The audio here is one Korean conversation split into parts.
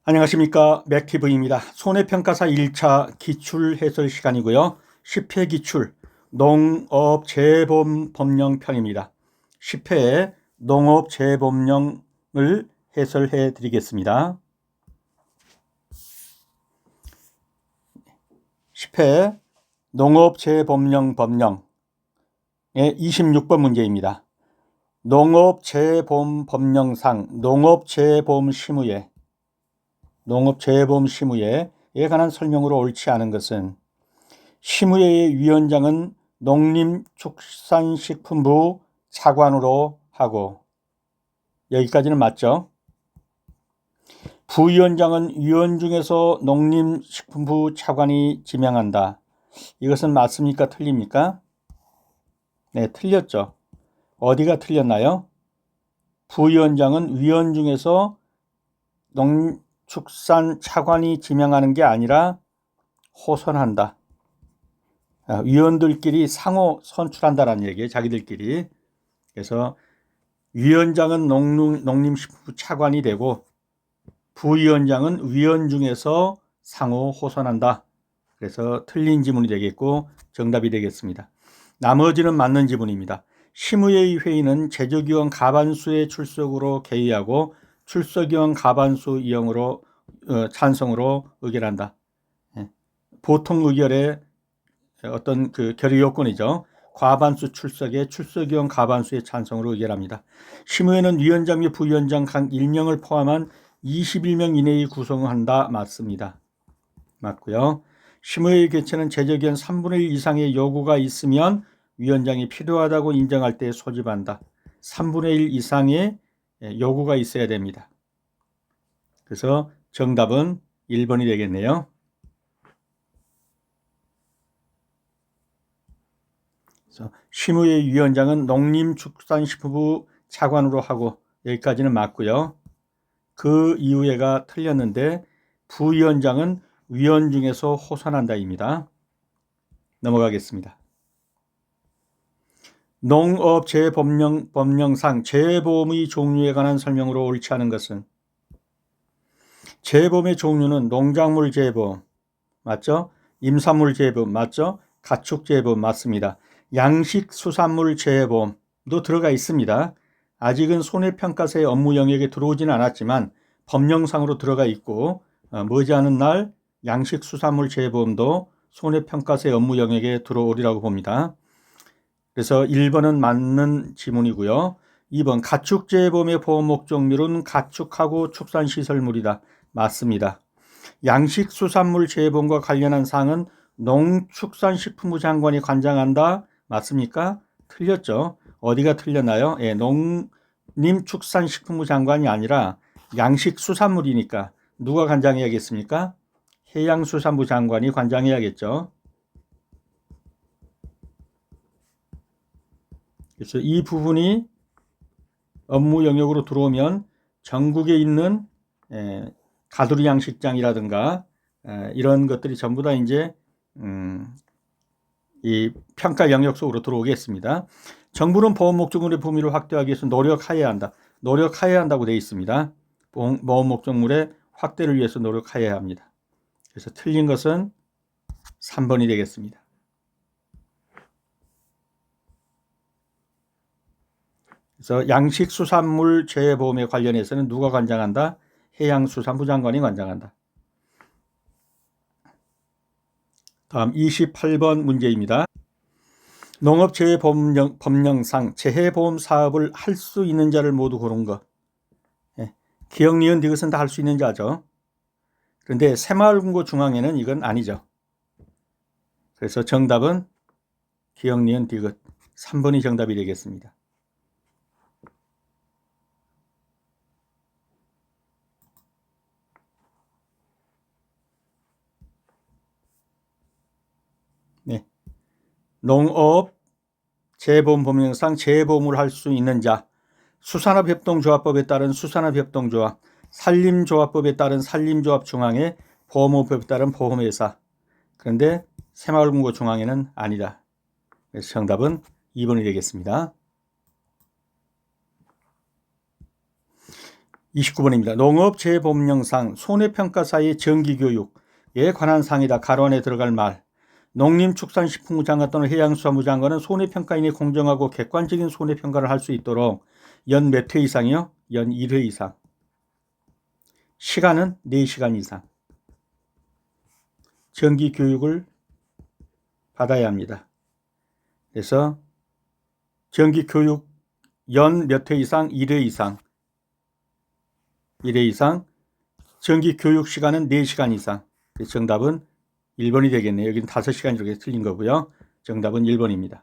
안녕하십니까. 맥티브입니다. 손해평가사 1차 기출해설 시간이고요. 10회 기출 농업재보험법령 편입니다. 10회 농업재보험령을 해설해 드리겠습니다. 10회 농업재보험령 법령의 26번 문제입니다. 농업재보험법령상 농업재보험심의회에 관한 설명으로 옳지 않은 것은 심의회의 위원장은 농림축산식품부 차관으로 하고, 여기까지는 맞죠? 부위원장은 위원 중에서 농림식품부 차관이 지명한다. 이것은 맞습니까? 틀립니까? 네, 틀렸죠. 어디가 틀렸나요? 부위원장은 위원 중에서 농축산 차관이 지명하는 게 아니라 호선한다. 위원들끼리 상호 선출한다라는 얘기예요. 자기들끼리. 그래서 위원장은 농림식품부 차관이 되고 부위원장은 위원 중에서 상호 호선한다. 그래서 틀린 지문이 되겠고 정답이 되겠습니다. 나머지는 맞는 지문입니다. 심의회 회의는 제적위원 가반수의 출석으로 개의하고 출석위원 가반수 이용으로 찬성으로 의결한다. 보통 의결의 어떤 결의 요건이죠. 과반수 출석에 출석위원 가반수의 찬성으로 의결합니다. 심의회는 위원장 및 부위원장 각 1명을 포함한 21명 이내에 구성한다. 맞습니다. 맞고요. 심의회 개최는 제적위원 3분의 1 이상의 요구가 있으면 위원장이 필요하다고 인정할 때 소집한다. 3분의 1 이상의 요구가 있어야 됩니다. 그래서 정답은 1번이 되겠네요. 심의회 위원장은 농림축산식품부 차관으로 하고, 여기까지는 맞고요. 그 이후에가 틀렸는데 부위원장은 위원 중에서 호선한다입니다. 넘어가겠습니다. 농업재보험령 재보험의 종류에 관한 설명으로 옳지 않은 것은 재보험의 종류는 농작물 재보험 맞죠? 임산물 재보험 맞죠? 가축 재보험 맞습니다. 양식수산물 재보험도 들어가 있습니다. 아직은 손해평가사의 업무 영역에 들어오지는 않았지만 법령상으로 들어가 있고 머지않은 날 양식수산물 재보험도 손해평가사의 업무 영역에 들어오리라고 봅니다. 그래서 1번은 맞는 지문이고요. 2번 가축재보험의 보험 목적률은 가축하고 축산시설물이다. 맞습니다. 양식수산물 재보험과 관련한 사항은 농축산식품부 장관이 관장한다. 맞습니까? 틀렸죠. 어디가 틀렸나요? 농림축산식품부 장관이 아니라 양식수산물이니까 누가 관장해야겠습니까? 해양수산부 장관이 관장해야겠죠. 그래서 이 부분이 업무 영역으로 들어오면 전국에 있는 가두리 양식장이라든가 이런 것들이 전부 다 이제 이 평가 영역 속으로 들어오겠습니다. 정부는 보험 목적물의 범위를 확대하기 위해서 노력하여야 한다. 노력하여야 한다고 되어 있습니다. 보험 목적물의 확대를 위해서 노력하여야 합니다. 그래서 틀린 것은 3번이 되겠습니다. 그래서 양식수산물 재보험에 관련해서는 누가 관장한다? 해양수산부 장관이 관장한다. 다음 28번 문제입니다. 농업재해법령상 재해보험 사업을 할 수 있는 자를 모두 고른 것. 기역, 니은, 디귿은 다 할 수 있는 자죠. 그런데 새마을금고 중앙에는 이건 아니죠. 그래서 정답은 기역, 니은, 디귿 3번이 정답이 되겠습니다. 네. 농업재보험법령상 재보험을 할 수 있는 자, 수산업협동조합법에 따른 수산업협동조합, 산림조합법에 따른 산림조합 중앙회, 보험업법에 따른 보험회사. 그런데 새마을금고 중앙회는 아니다. 그래서 정답은 2번이 되겠습니다. 29번입니다. 농업재해보험령상 손해평가사의 정기교육에 관한 사항이다. 가로 안에 들어갈 말. 농림축산식품부 장관 또는 해양수산부 장관은 손해평가인이 공정하고 객관적인 손해평가를 할 수 있도록 연 몇 회 이상이요? 연 1회 이상. 시간은 4시간 이상. 정기교육을 받아야 합니다. 그래서 정기교육 연 몇 회 이상? 1회 이상. 1회 이상. 정기교육 시간은 4시간 이상. 정답은 1번이 되겠네요. 여기는 5시간 이렇게 틀린 거고요. 정답은 1번입니다.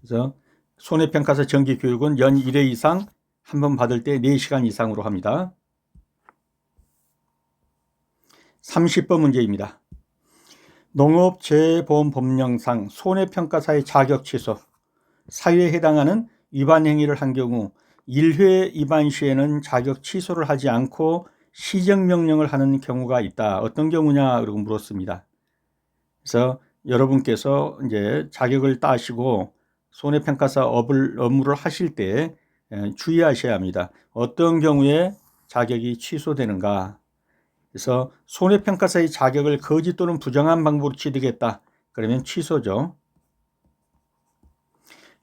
그래서 손해평가사 정기교육은 연 1회 이상 한 번 받을 때 4시간 이상으로 합니다. 30번 문제입니다. 농업재해보험법령상 손해평가사의 자격 취소, 사유에 해당하는 위반 행위를 한 경우 1회 위반 시에는 자격 취소를 하지 않고 시정명령을 하는 경우가 있다. 어떤 경우냐? 라고 물었습니다. 그래서 여러분께서 이제 자격을 따시고 손해평가사 업무를 하실 때 주의하셔야 합니다. 어떤 경우에 자격이 취소되는가? 그래서 손해평가사의 자격을 거짓 또는 부정한 방법으로 취득했다. 그러면 취소죠.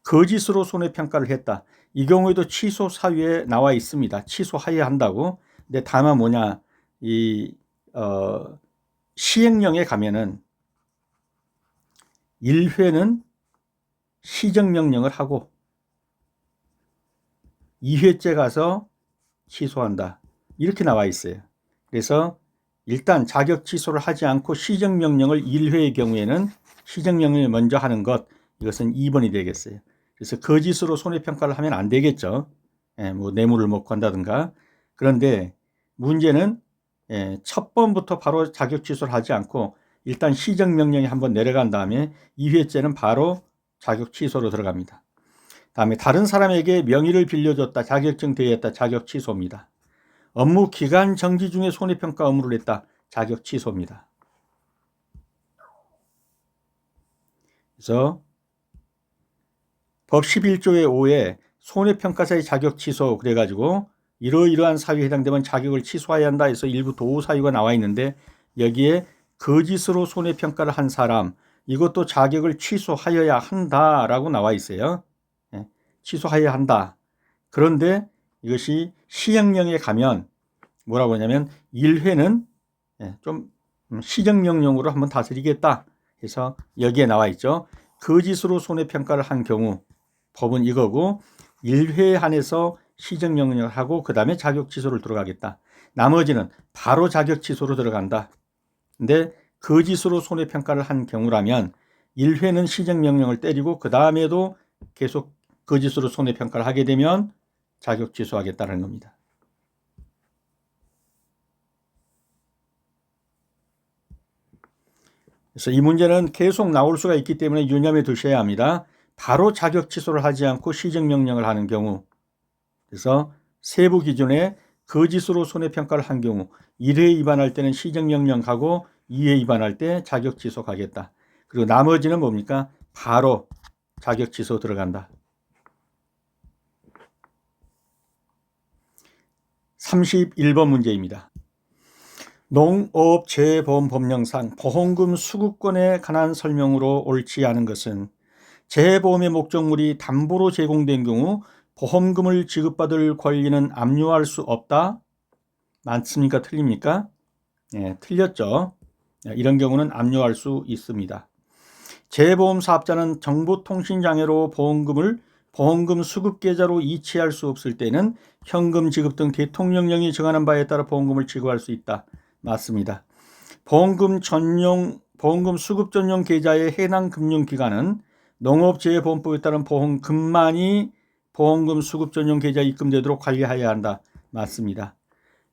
거짓으로 손해평가를 했다. 이 경우에도 취소 사유에 나와 있습니다. 취소하여야 한다고. 근데 다만 뭐냐, 시행령에 가면은 1회는 시정명령을 하고 2회째 가서 취소한다. 이렇게 나와 있어요. 그래서 일단 자격 취소를 하지 않고 시정명령을 1회의 경우에는 시정명령을 먼저 하는 것, 이것은 2번이 되겠어요. 그래서 거짓으로 손해평가를 하면 안 되겠죠. 뭐 뇌물을 먹고 한다든가. 그런데 문제는 첫 번부터 바로 자격 취소를 하지 않고 일단 시정명령이 한번 내려간 다음에 2회째는 바로 자격 취소로 들어갑니다. 다음에 다른 사람에게 명의를 빌려줬다. 자격증 대여했다. 자격 취소입니다. 업무 기간 정지 중에 손해평가 업무를 했다. 자격 취소입니다. 그래서 법 11조의 5에 손해평가사의 자격 취소 그래가지고 이러이러한 사유에 해당되면 자격을 취소해야 한다 해서 일부 도우 사유가 나와 있는데 여기에 거짓으로 손해평가를 한 사람 이것도 자격을 취소하여야 한다라고 나와 있어요. 취소하여야 한다. 그런데 이것이 시행령에 가면 뭐라고 하냐면 1회는 좀 시정명령으로 한번 다스리겠다 해서 여기에 나와 있죠. 거짓으로 손해평가를 한 경우 법은 이거고 1회에 한해서 시정명령을 하고 그 다음에 자격 취소를 들어가겠다. 나머지는 바로 자격 취소로 들어간다. 근데 거짓으로 손해평가를 한 경우라면 1회는 시정명령을 때리고 그 다음에도 계속 거짓으로 손해평가를 하게 되면 자격 취소하겠다는 겁니다. 그래서 이 문제는 계속 나올 수가 있기 때문에 유념해 두셔야 합니다. 바로 자격 취소를 하지 않고 시정명령을 하는 경우, 그래서 세부 기준에 거짓으로 손해평가를 한 경우 1회 위반할 때는 시정명령하고 2회 위반할 때 자격 취소 가겠다. 그리고 나머지는 뭡니까? 바로 자격 취소 들어간다. 31번 문제입니다. 농업재해보험법령상 보험금 수급권에 관한 설명으로 옳지 않은 것은 재해보험의 목적물이 담보로 제공된 경우 보험금을 지급받을 권리는 압류할 수 없다. 맞습니까? 틀립니까? 틀렸죠. 이런 경우는 압류할 수 있습니다. 재해보험 사업자는 정보통신장애로 보험금 수급계좌로 이체할 수 없을 때는 현금 지급 등 대통령령이 정하는 바에 따라 보험금을 지급할 수 있다. 맞습니다. 보험금 수급 전용 계좌의 해당 금융기관은 농업재해보험법에 따른 보험금만이 보험금 수급 전용 계좌에 입금되도록 관리해야 한다. 맞습니다.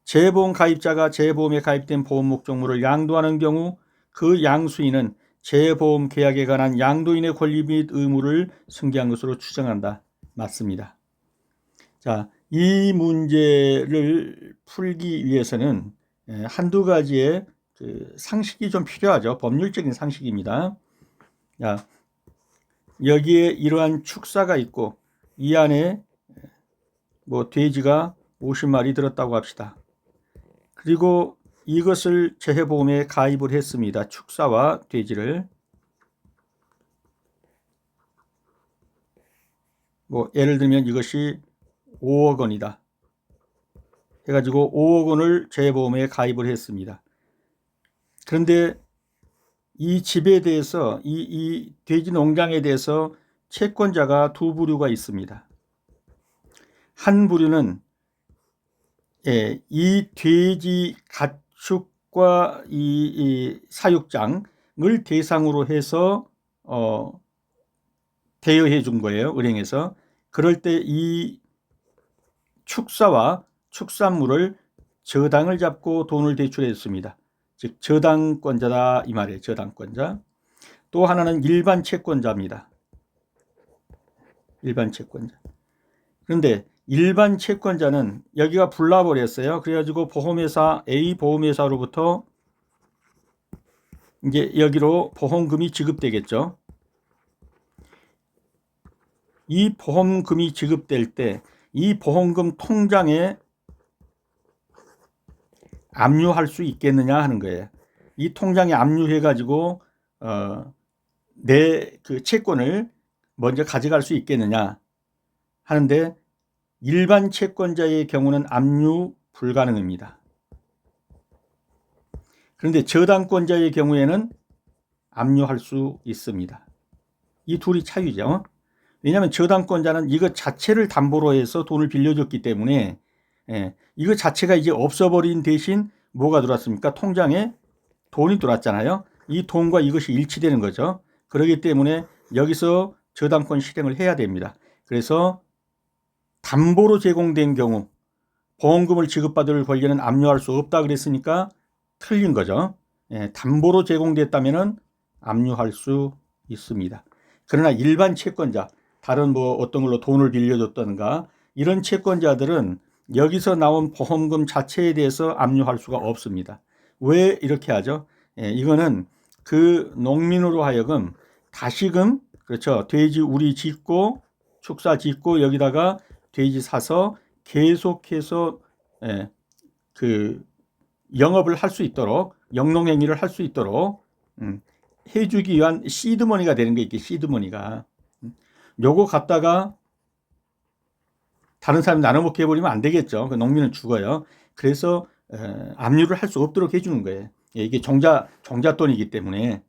재해보험 가입자가 재해보험에 가입된 보험 목적물을 양도하는 경우 그 양수인은 재해보험 계약에 관한 양도인의 권리 및 의무를 승계한 것으로 추정한다. 맞습니다. 자, 이 문제를 풀기 위해서는 한두 가지의 상식이 좀 필요하죠. 법률적인 상식입니다. 자, 여기에 이러한 축사가 있고 이 안에 뭐 돼지가 50마리 들었다고 합시다. 그리고 이것을 재해보험에 가입을 했습니다. 축사와 돼지를. 뭐 예를 들면 이것이 5억 원이다 해가지고 5억 원을 재해보험에 가입을 했습니다. 그런데 이 집에 대해서 이 돼지 농장에 대해서 채권자가 두 부류가 있습니다. 한 부류는 이 돼지 가축과 이 사육장을 대상으로 해서 대여해 준 거예요. 은행에서. 그럴 때 이 축사와 축산물을 저당을 잡고 돈을 대출했습니다. 즉 저당권자다 이 말이에요. 저당권자. 또 하나는 일반 채권자입니다. 일반 채권자. 그런데 일반 채권자는 여기가 불나버렸어요. 그래가지고 보험회사 A 보험회사로부터 이제 여기로 보험금이 지급되겠죠. 이 보험금이 지급될 때 이 보험금 통장에 압류할 수 있겠느냐 하는 거예요. 이 통장에 압류해가지고 내 그 채권을 먼저 가져갈 수 있겠느냐 하는데 일반 채권자의 경우는 압류 불가능입니다. 그런데 저당권자의 경우에는 압류할 수 있습니다. 이 둘이 차이죠. 왜냐하면 저당권자는 이것 자체를 담보로 해서 돈을 빌려줬기 때문에 이거 자체가 이제 없어버린 대신 뭐가 들어왔습니까? 통장에 돈이 들어왔잖아요. 이 돈과 이것이 일치되는 거죠. 그렇기 때문에 여기서 저당권 실행을 해야 됩니다. 그래서 담보로 제공된 경우 보험금을 지급받을 권리는 압류할 수 없다 그랬으니까 틀린 거죠. 담보로 제공됐다면 압류할 수 있습니다. 그러나 일반 채권자, 다른 뭐 어떤 걸로 돈을 빌려줬던가 이런 채권자들은 여기서 나온 보험금 자체에 대해서 압류할 수가 없습니다. 왜 이렇게 하죠? 이거는 그 농민으로 하여금 다시금 그렇죠. 돼지 우리 짓고 축사 짓고 여기다가 돼지 사서 계속해서 그 영업을 할 수 있도록 영농행위를 할 수 있도록 해주기 위한 시드머니가 되는 게 있게 시드머니가 요거 갖다가 다른 사람이 나눠 먹게 해버리면 안 되겠죠. 그 농민은 죽어요. 그래서 압류를 할 수 없도록 해주는 거예요. 이게 종잣돈이기 때문에.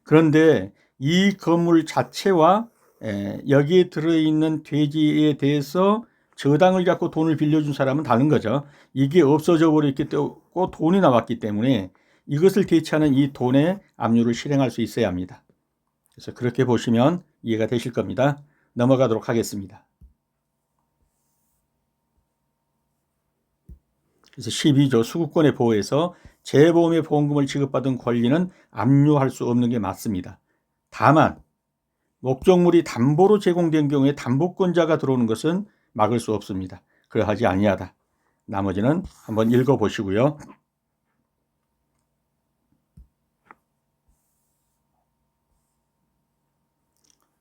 그런데 이 건물 자체와 여기에 들어있는 돼지에 대해서 저당을 잡고 돈을 빌려준 사람은 다른 거죠. 이게 없어져 버렸기 때문에 돈이 나왔기 때문에 이것을 대체하는 이 돈의 압류를 실행할 수 있어야 합니다. 그래서 그렇게 보시면 이해가 되실 겁니다. 넘어가도록 하겠습니다. 그래서 12조 수급권의 보호에서 재보험의 보험금을 지급받은 권리는 압류할 수 없는 게 맞습니다. 다만 목적물이 담보로 제공된 경우에 담보권자가 들어오는 것은 막을 수 없습니다. 그러하지 아니하다. 나머지는 한번 읽어보시고요.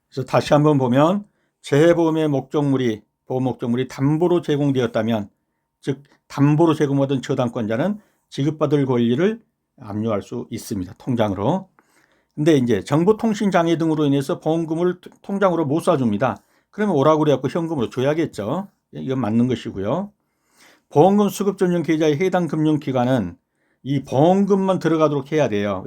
그래서 다시 한번 보면 재보험의 목적물이 보험 목적물이 담보로 제공되었다면 즉 담보로 제공받은 저당권자는 지급받을 권리를 압류할 수 있습니다. 통장으로. 근데 이제 정보통신장애 등으로 인해서 보험금을 통장으로 못 쏴줍니다. 그러면 오라고 그래갖고 현금으로 줘야겠죠. 이건 맞는 것이고요. 보험금 수급 전용 계좌의 해당 금융기관은 이 보험금만 들어가도록 해야 돼요.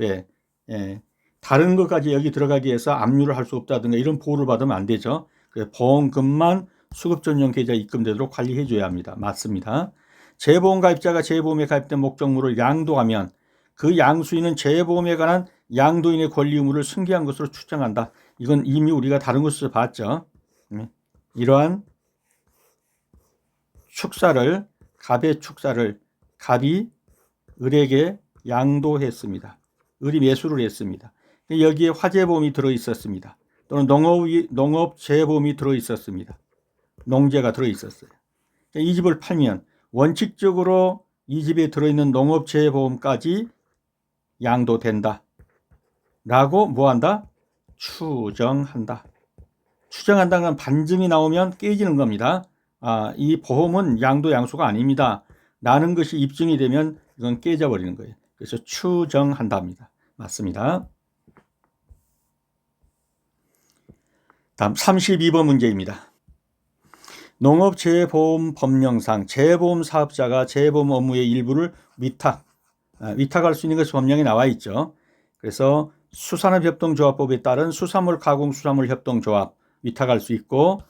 다른 것까지 여기 들어가기 위해서 압류를 할 수 없다든가 이런 보호를 받으면 안 되죠. 그래서 보험금만 수급 전용 계좌에 입금되도록 관리해 줘야 합니다. 맞습니다. 재보험 가입자가 재보험에 가입된 목적물을 양도하면 그 양수인은 재보험에 관한 양도인의 권리 의무를 승계한 것으로 추정한다. 이건 이미 우리가 다른 곳에서 봤죠. 이러한 축사를 갑의 축사를 갑이 을에게 양도했습니다. 을이 매수를 했습니다. 여기에 화재보험이 들어있었습니다. 또는 농업재보험이 들어있었습니다. 농재가 들어있었어요. 이 집을 팔면 원칙적으로 이 집에 들어있는 농업재보험까지 양도된다. 라고 뭐한다? 추정한다. 추정한다는 건 반증이 나오면 깨지는 겁니다. 이 보험은 양도 양수가 아닙니다. 라는 것이 입증이 되면 이건 깨져버리는 거예요. 그래서 추정한답니다. 맞습니다. 다음 32번 문제입니다. 농업재해보험 법령상 재해보험 사업자가 재해보험 업무의 일부를 위탁할 수 있는 것이 법령에 나와 있죠. 그래서 수산업협동조합법에 따른 수산물 가공 수산물 협동조합 위탁할 수 있고,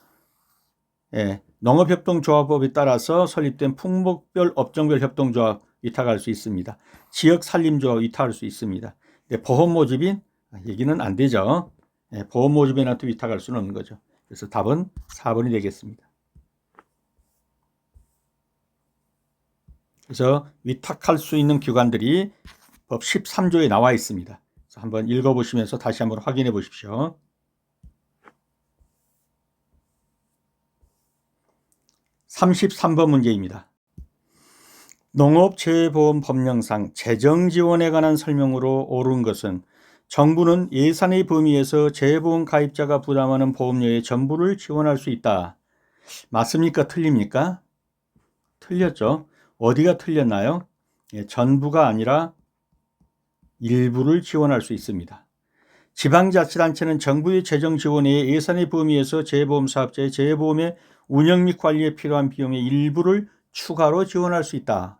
농업협동조합법에 따라서 설립된 품목별 업종별 협동조합 위탁할 수 있습니다. 지역산림조합 위탁할 수 있습니다. 보험 모집인 얘기는 안 되죠. 보험 모집인한테 위탁할 수는 없는 거죠. 그래서 답은 4번이 되겠습니다. 그래서 위탁할 수 있는 기관들이 법 13조에 나와 있습니다. 그래서 한번 읽어보시면서 다시 한번 확인해 보십시오. 33번 문제입니다. 농업재해보험 법령상 재정지원에 관한 설명으로 옳은 것은 정부는 예산의 범위에서 재해보험 가입자가 부담하는 보험료의 전부를 지원할 수 있다. 맞습니까? 틀립니까? 틀렸죠. 어디가 틀렸나요? 전부가 아니라 일부를 지원할 수 있습니다. 지방자치단체는 정부의 재정 지원 외에 예산의 범위에서 재해보험 사업자의 재해보험의 운영 및 관리에 필요한 비용의 일부를 추가로 지원할 수 있다.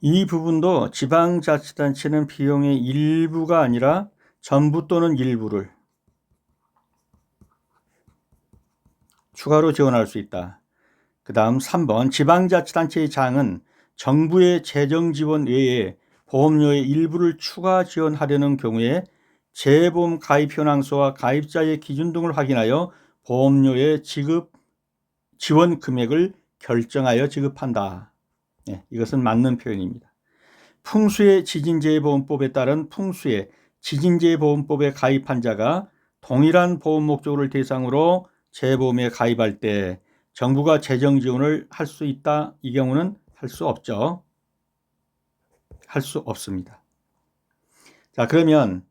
이 부분도 지방자치단체는 비용의 일부가 아니라 전부 또는 일부를 추가로 지원할 수 있다. 그 다음 3번 지방자치단체의 장은 정부의 재정 지원 외에 보험료의 일부를 추가 지원하려는 경우에 재보험 가입 현황서와 가입자의 기준 등을 확인하여 보험료의 지원 금액을 결정하여 지급한다. 이것은 맞는 표현입니다. 풍수의 지진재해보험법에 따른 풍수의 지진재해보험법에 가입한 자가 동일한 보험 목적을 대상으로 재보험에 가입할 때 정부가 재정 지원을 할 수 있다. 이 경우는 할 수 없죠. 할 수 없습니다. 자, 그러면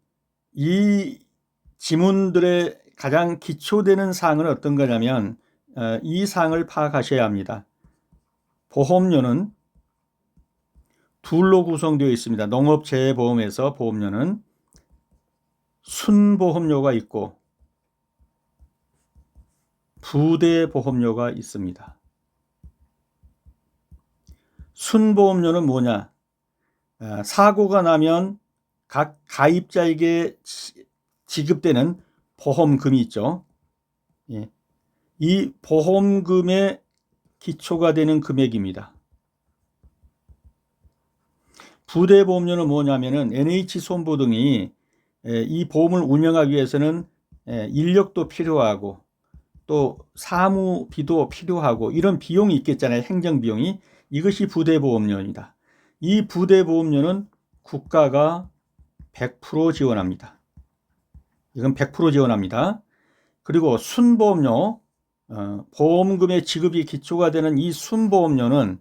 이 지문들의 가장 기초되는 사항은 어떤 거냐면 이 사항을 파악하셔야 합니다. 보험료는 둘로 구성되어 있습니다. 농업재해보험에서 보험료는 순보험료가 있고 부대보험료가 있습니다. 순보험료는 뭐냐? 사고가 나면 각 가입자에게 지급되는 보험금이 있죠. 이 보험금의 기초가 되는 금액입니다. 부대보험료는 뭐냐면은 NH손보 등이 이 보험을 운영하기 위해서는 인력도 필요하고 또 사무비도 필요하고 이런 비용이 있겠잖아요. 행정비용이. 이것이 부대보험료입니다. 이 부대보험료는 국가가 100% 지원합니다. 이건 100% 지원합니다. 그리고 순보험료, 보험금의 지급이 기초가 되는 이 순보험료는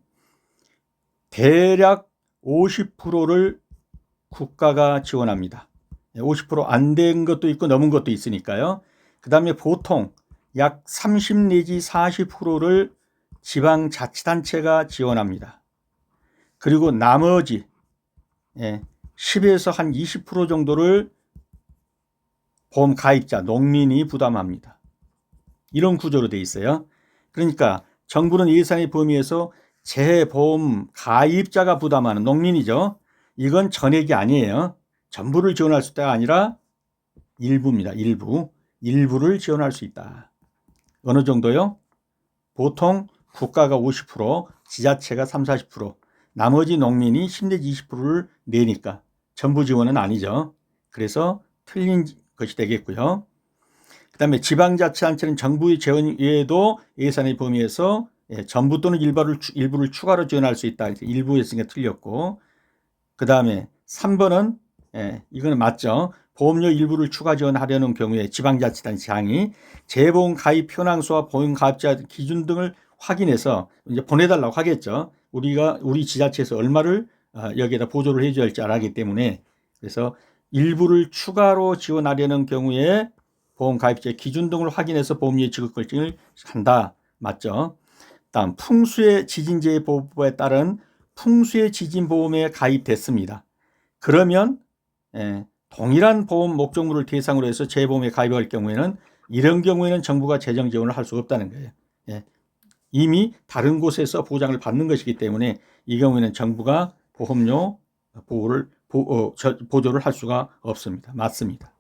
대략 50%를 국가가 지원합니다. 50% 안 된 것도 있고 넘은 것도 있으니까요. 그 다음에 보통 약 30 내지 40%를 지방자치단체가 지원합니다. 그리고 나머지 10에서 한 20% 정도를 보험 가입자, 농민이 부담합니다. 이런 구조로 돼 있어요. 그러니까 정부는 예산의 범위에서 재보험 가입자가 부담하는 농민이죠. 이건 전액이 아니에요. 전부를 지원할 수 있다가 아니라 일부입니다. 일부를 지원할 수 있다. 어느 정도요? 보통 국가가 50%, 지자체가 30, 40%, 나머지 농민이 10 내지 20%를 내니까 전부 지원은 아니죠. 그래서 틀린 것이 되겠고요. 그 다음에 지방자치단체는 정부의 재원 외에도 예산의 범위에서 전부 또는 일부를 추가로 지원할 수 있다. 일부였으니까 틀렸고, 그 다음에 3번은 이거는 맞죠. 보험료 일부를 추가 지원하려는 경우에 지방자치단체장이 재보험 가입 현황수와 보험 가입자 기준 등을 확인해서 이제 보내달라고 하겠죠. 우리 지자체에서 얼마를 여기에다 보조를 해줘야 할지 알기 때문에. 그래서 일부를 추가로 지원하려는 경우에 보험 가입자의 기준 등을 확인해서 보험료의 지급 결정을 한다. 맞죠? 다음 풍수의 지진재해 보호법에 따른 풍수의 지진 보험에 가입됐습니다. 그러면 동일한 보험 목적물을 대상으로 해서 재보험에 가입할 경우에는 이런 경우에는 정부가 재정 지원을 할 수 없다는 거예요. 이미 다른 곳에서 보장을 받는 것이기 때문에 이 경우에는 정부가 보험료 보조를 할 수가 없습니다. 맞습니다.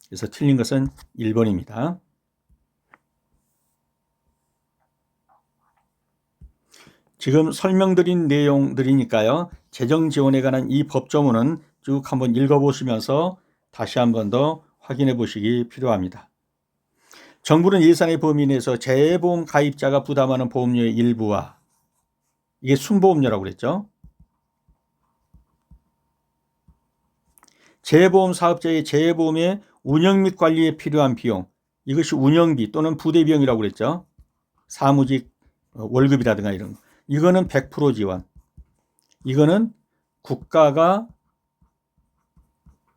그래서 틀린 것은 1번입니다. 지금 설명드린 내용들이니까요. 재정 지원에 관한 이 법조문은 쭉 한번 읽어보시면서 다시 한번 더 확인해 보시기 필요합니다. 정부는 예산의 범위 내에서 재보험 가입자가 부담하는 보험료의 일부와 이게 순보험료라고 그랬죠. 재보험 사업자의 재보험의 운영 및 관리에 필요한 비용, 이것이 운영비 또는 부대비용이라고 그랬죠. 사무직 월급이라든가 이런 거. 이거는 100% 지원. 이거는 국가가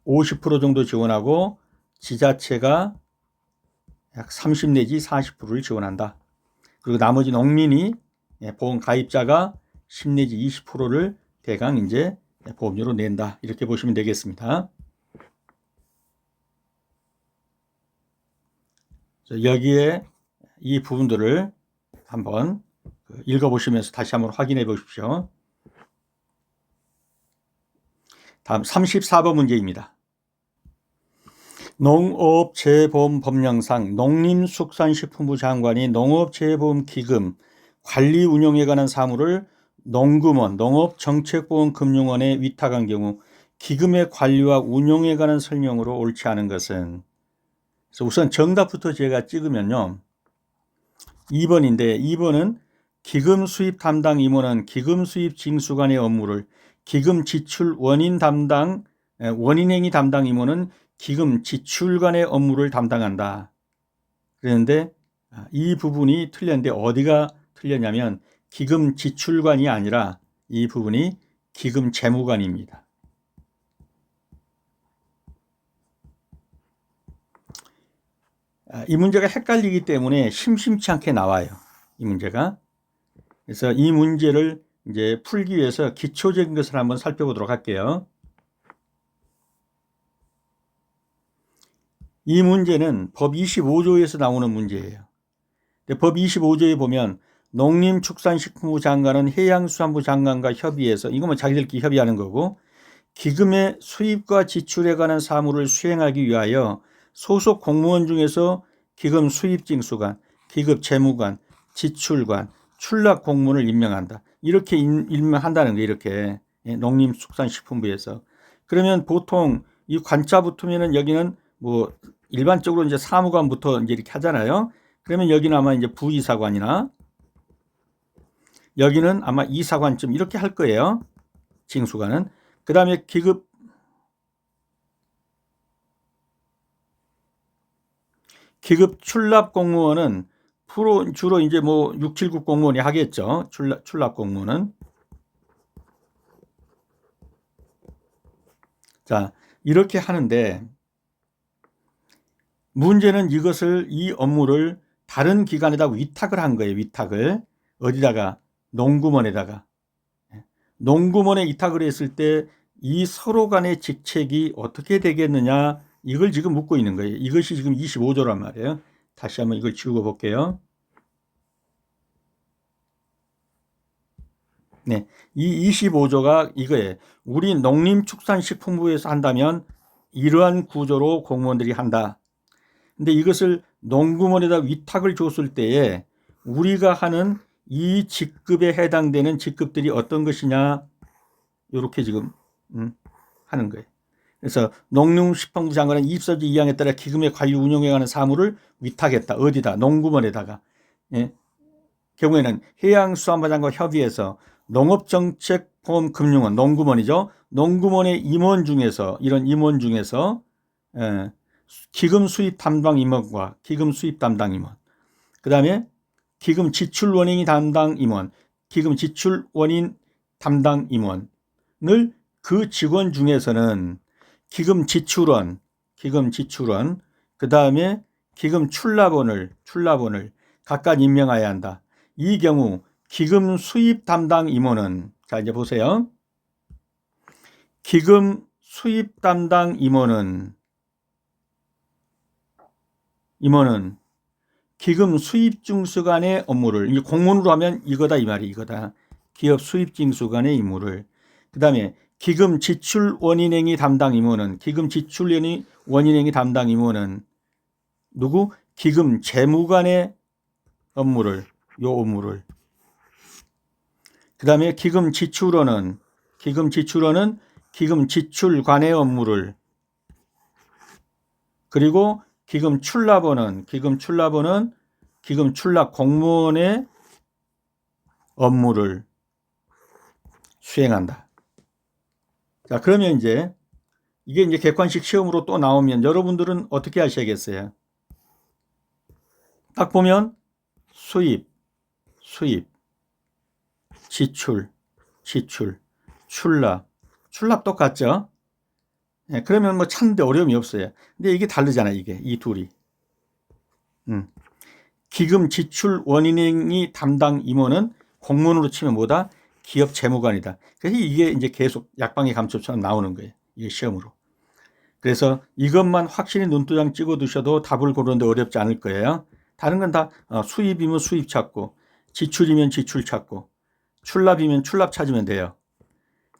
50% 정도 지원하고 지자체가 약 30 내지 40%를 지원한다. 그리고 나머지 농민이 보험 가입자가 10 내지 20%를 대강 이제 보험료로 낸다. 이렇게 보시면 되겠습니다. 여기에 이 부분들을 한번 읽어보시면서 다시 한번 확인해 보십시오. 다음 34번 문제입니다. 농업재보험법령상 농림축산식품부 장관이 농업재보험기금 관리 운영에 관한 사무를 농금원, 농업정책보험금융원에 위탁한 경우 기금의 관리와 운용에 관한 설명으로 옳지 않은 것은, 그래서 우선 정답부터 제가 찍으면요 2번인데 2번은 기금 수입 담당 임원은 기금 수입 징수관의 업무를, 기금 지출 원인행위 담당 임원은 기금 지출관의 업무를 담당한다. 그런데 이 부분이 틀렸는데 어디가 틀렸냐면 기금 지출관이 아니라 이 부분이 기금 재무관입니다. 이 문제가 헷갈리기 때문에 심심치 않게 나와요. 이 문제가. 그래서 이 문제를 이제 풀기 위해서 기초적인 것을 한번 살펴보도록 할게요. 이 문제는 법 25조에서 나오는 문제예요. 법 25조에 보면 농림축산식품부 장관은 해양수산부 장관과 협의해서, 이거 뭐 자기들끼리 협의하는 거고, 기금의 수입과 지출에 관한 사무를 수행하기 위하여 소속 공무원 중에서 기금 수입징수관, 기금 재무관, 지출관, 출납 공무원을 임명한다. 이렇게 임명한다는 거예요. 이렇게 농림축산식품부에서. 그러면 보통 이 관자 붙으면은 여기는 뭐 일반적으로 이제 사무관부터 이제 이렇게 하잖아요. 그러면 여기는 아마 이제 부이사관이나 여기는 아마 이사관쯤 이렇게 할 거예요. 징수관은. 그 다음에 기급 출납 공무원은 주로 이제 뭐 6, 7급 공무원이 하겠죠. 출납 공무원은. 자, 이렇게 하는데 문제는 이 업무를 다른 기관에다 위탁을 한 거예요. 위탁을. 어디다가? 농구먼에다가. 농구먼에 위탁을 했을 때 이 서로 간의 직책이 어떻게 되겠느냐, 이걸 지금 묻고 있는 거예요. 이것이 지금 25조란 말이에요. 다시 한번 이걸 지우고 볼게요. 네, 이 25조가 이거예요. 우리 농림축산식품부에서 한다면 이러한 구조로 공무원들이 한다. 근데 이것을 농구먼에다 위탁을 줬을 때에 우리가 하는 이 직급에 해당되는 직급들이 어떤 것이냐, 이렇게 지금 하는 거예요. 그래서 농림식품부 장관은 입서지 2항에 따라 기금의 관리 운영에 관한 사무를 위탁했다. 어디다? 농구먼에다가. 경우에는 해양수산부장과 협의해서 농업정책보험금융원, 농구먼이죠. 농구먼의 임원 중에서, 이런 임원 중에서 기금 수입 담당 임원과 기금 수입 담당 임원, 그 다음에 기금 지출 원인 담당 임원, 기금 지출 원인 담당 임원을 그 직원 중에서는 기금 지출원, 그 다음에 기금 출납원을 각각 임명해야 한다. 이 경우 기금 수입 담당 임원은, 자 이제 보세요. 기금 수입 담당 임원은 기금 수입 징수관의 업무를, 이제 공문으로 하면 이거다 이 말이 이거다. 기업 수입 징수관의 임무를. 그 다음에 기금 지출 원인행위 담당 임원은 누구? 기금 재무관의 업무를, 요 업무를. 그 다음에 기금 지출원은 기금 지출관의 업무를. 그리고 기금 출납원은 기금 출납 공무원의 업무를 수행한다. 자, 그러면 이제 이게 이제 객관식 시험으로 또 나오면 여러분들은 어떻게 하셔야겠어요? 딱 보면 수입, 지출, 출납 똑같죠? 네, 그러면 뭐 찾는데 어려움이 없어요. 근데 이게 다르잖아요. 이 둘이. 기금 지출 원인행위 담당 임원은 공무원으로 치면 뭐다? 기업 재무관이다. 그래서 이게 이제 계속 약방의 감초처럼 나오는 거예요. 이게 시험으로. 그래서 이것만 확실히 눈도장 찍어 두셔도 답을 고르는데 어렵지 않을 거예요. 다른 건 다 수입이면 수입 찾고, 지출이면 지출 찾고, 출납이면 출납 찾으면 돼요.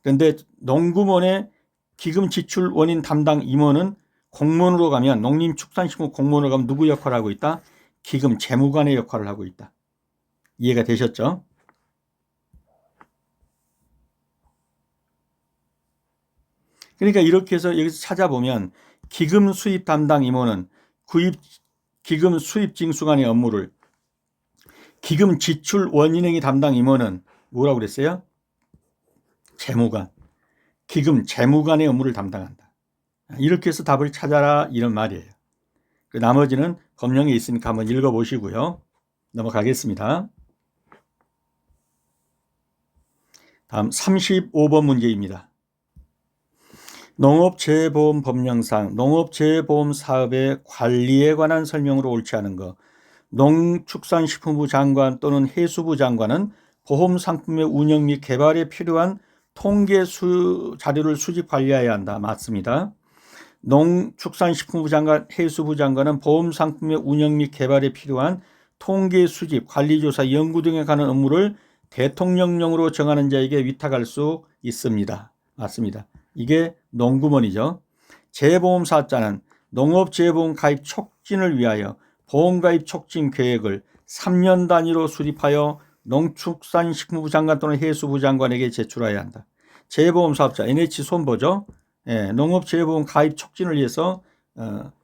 그런데 농구원의 기금 지출 원인 담당 임원은 공무원으로 가면, 농림축산식품 공무원으로 가면 누구 역할을 하고 있다? 기금 재무관의 역할을 하고 있다. 이해가 되셨죠? 그러니까 이렇게 해서 여기서 찾아보면 기금 수입 담당 임원은 기금 수입 징수관의 업무를, 기금 지출 원인행위 담당 임원은 뭐라고 그랬어요? 재무관. 기금 재무관의 업무를 담당한다. 이렇게 해서 답을 찾아라 이런 말이에요. 그 나머지는 법령에 있으니까 한번 읽어보시고요. 넘어가겠습니다. 다음 35번 문제입니다. 농업재해보험 법령상 농업재해보험 사업의 관리에 관한 설명으로 옳지 않은 것. 농축산식품부 장관 또는 해수부 장관은 보험상품의 운영 및 개발에 필요한 통계 자료를 수집 관리해야 한다. 맞습니다. 농축산식품부 장관, 해수부 장관은 보험상품의 운영 및 개발에 필요한 통계 수집, 관리조사, 연구 등에 관한 업무를 대통령령으로 정하는 자에게 위탁할 수 있습니다. 맞습니다. 이게 농구먼이죠. 재보험사업자는 농업재보험 가입 촉진을 위하여 보험가입 촉진 계획을 3년 단위로 수립하여 농축산식품부 장관 또는 해수부 장관에게 제출해야 한다. 재보험사업자 NH손보죠. 농업재보험 가입 촉진을 위해서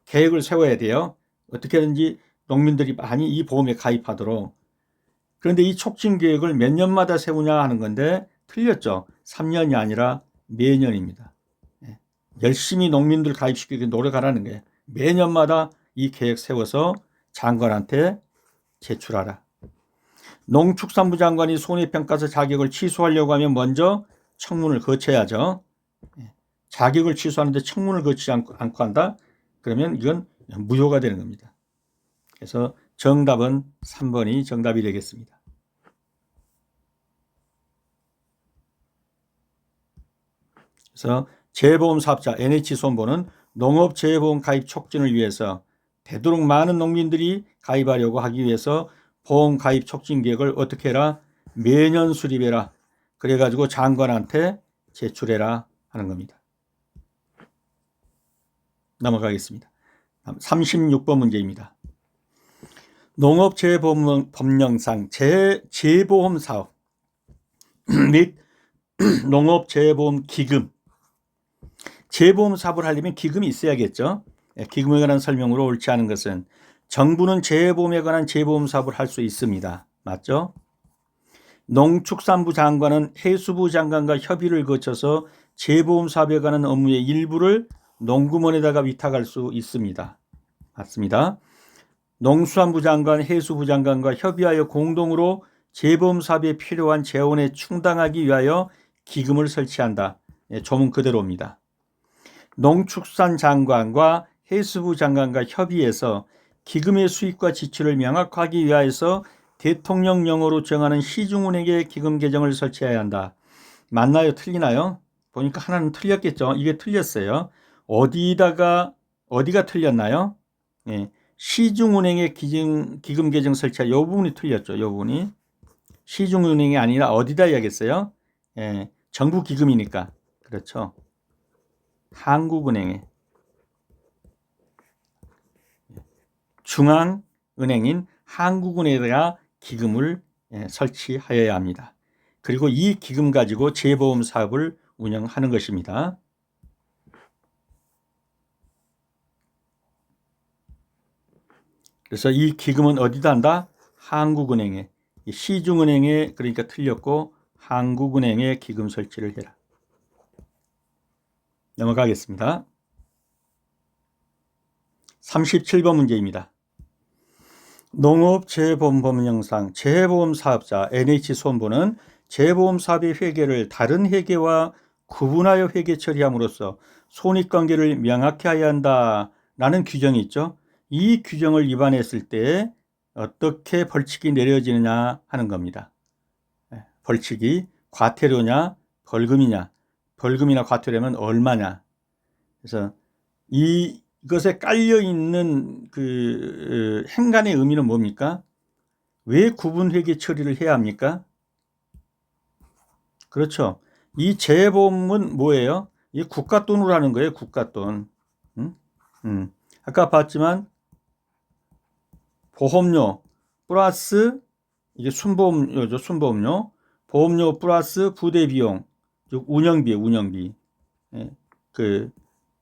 계획을 세워야 돼요. 어떻게든지 농민들이 많이 이 보험에 가입하도록. 그런데 이 촉진 계획을 몇 년마다 세우냐 하는 건데 틀렸죠. 3년이 아니라 매년입니다. 열심히 농민들 가입시키기 노력하라는 거예요. 매년마다 이 계획 세워서 장관한테 제출하라. 농축산부 장관이 손해평가서 자격을 취소하려고 하면 먼저 청문을 거쳐야죠. 자격을 취소하는데 청문을 거치지 않고 한다? 그러면 이건 무효가 되는 겁니다. 그래서 정답은 3번이 정답이 되겠습니다. 그래서 재보험사업자 NH손보는 농업재보험 가입 촉진을 위해서 되도록 많은 농민들이 가입하려고 하기 위해서 보험 가입 촉진 계획을 어떻게 해라? 매년 수립해라. 그래가지고 장관한테 제출해라 하는 겁니다. 넘어가겠습니다. 36번 문제입니다. 농업재보험 법령상 재보험 사업 및 농업재보험 기금, 재보험 사업을 하려면 기금이 있어야겠죠. 기금에 관한 설명으로 옳지 않은 것은 정부는 재보험에 관한 재보험 사업을 할 수 있습니다. 맞죠? 농축산부 장관은 해수부 장관과 협의를 거쳐서 재보험 사업에 관한 업무의 일부를 농구먼에다가 위탁할 수 있습니다. 맞습니다. 농수산부 장관, 해수부 장관과 협의하여 공동으로 재보험 사업에 필요한 재원에 충당하기 위하여 기금을 설치한다. 조문 그대로입니다. 농축산장관과 해수부 장관과 협의해서 기금의 수익과 지출을 명확하게 위하여서 대통령령으로 정하는 시중은행의 기금 계정을 설치해야 한다. 맞나요? 틀리나요? 보니까 하나는 틀렸겠죠. 이게 틀렸어요. 어디가 틀렸나요? 예, 시중은행의 기금 계정 설치하 이 부분이 틀렸죠. 이 부분이 시중은행이 아니라 어디다 해야겠어요? 예, 정부 기금이니까. 그렇죠. 한국은행에 중앙은행인 한국은행에다가 기금을 설치하여야 합니다. 그리고 이 기금 가지고 재보험 사업을 운영하는 것입니다. 그래서 이 기금은 어디다 한다? 한국은행에, 시중은행에, 그러니까 틀렸고 한국은행에 기금 설치를 해라. 넘어가겠습니다. 37번 문제입니다. 농업재해보험법령상 재해보험 사업자 NH손보는 재해보험 사업의 회계를 다른 회계와 구분하여 회계 처리함으로써 손익관계를 명확히 해야 한다라는 규정이 있죠. 이 규정을 위반했을 때 어떻게 벌칙이 내려지느냐 하는 겁니다. 벌칙이 과태료냐 벌금이냐, 벌금이나 과태료면 얼마냐. 그래서 이것에 깔려 있는 그 행간의 의미는 뭡니까? 왜 구분 회계 처리를 해야 합니까? 그렇죠. 이 재보험은 뭐예요? 이 국가 돈으로 하는 거예요. 국가 돈. 아까 봤지만 보험료 플러스 이게 순보험료죠. 순보험료. 보험료 플러스 부대 비용, 즉 운영비. 그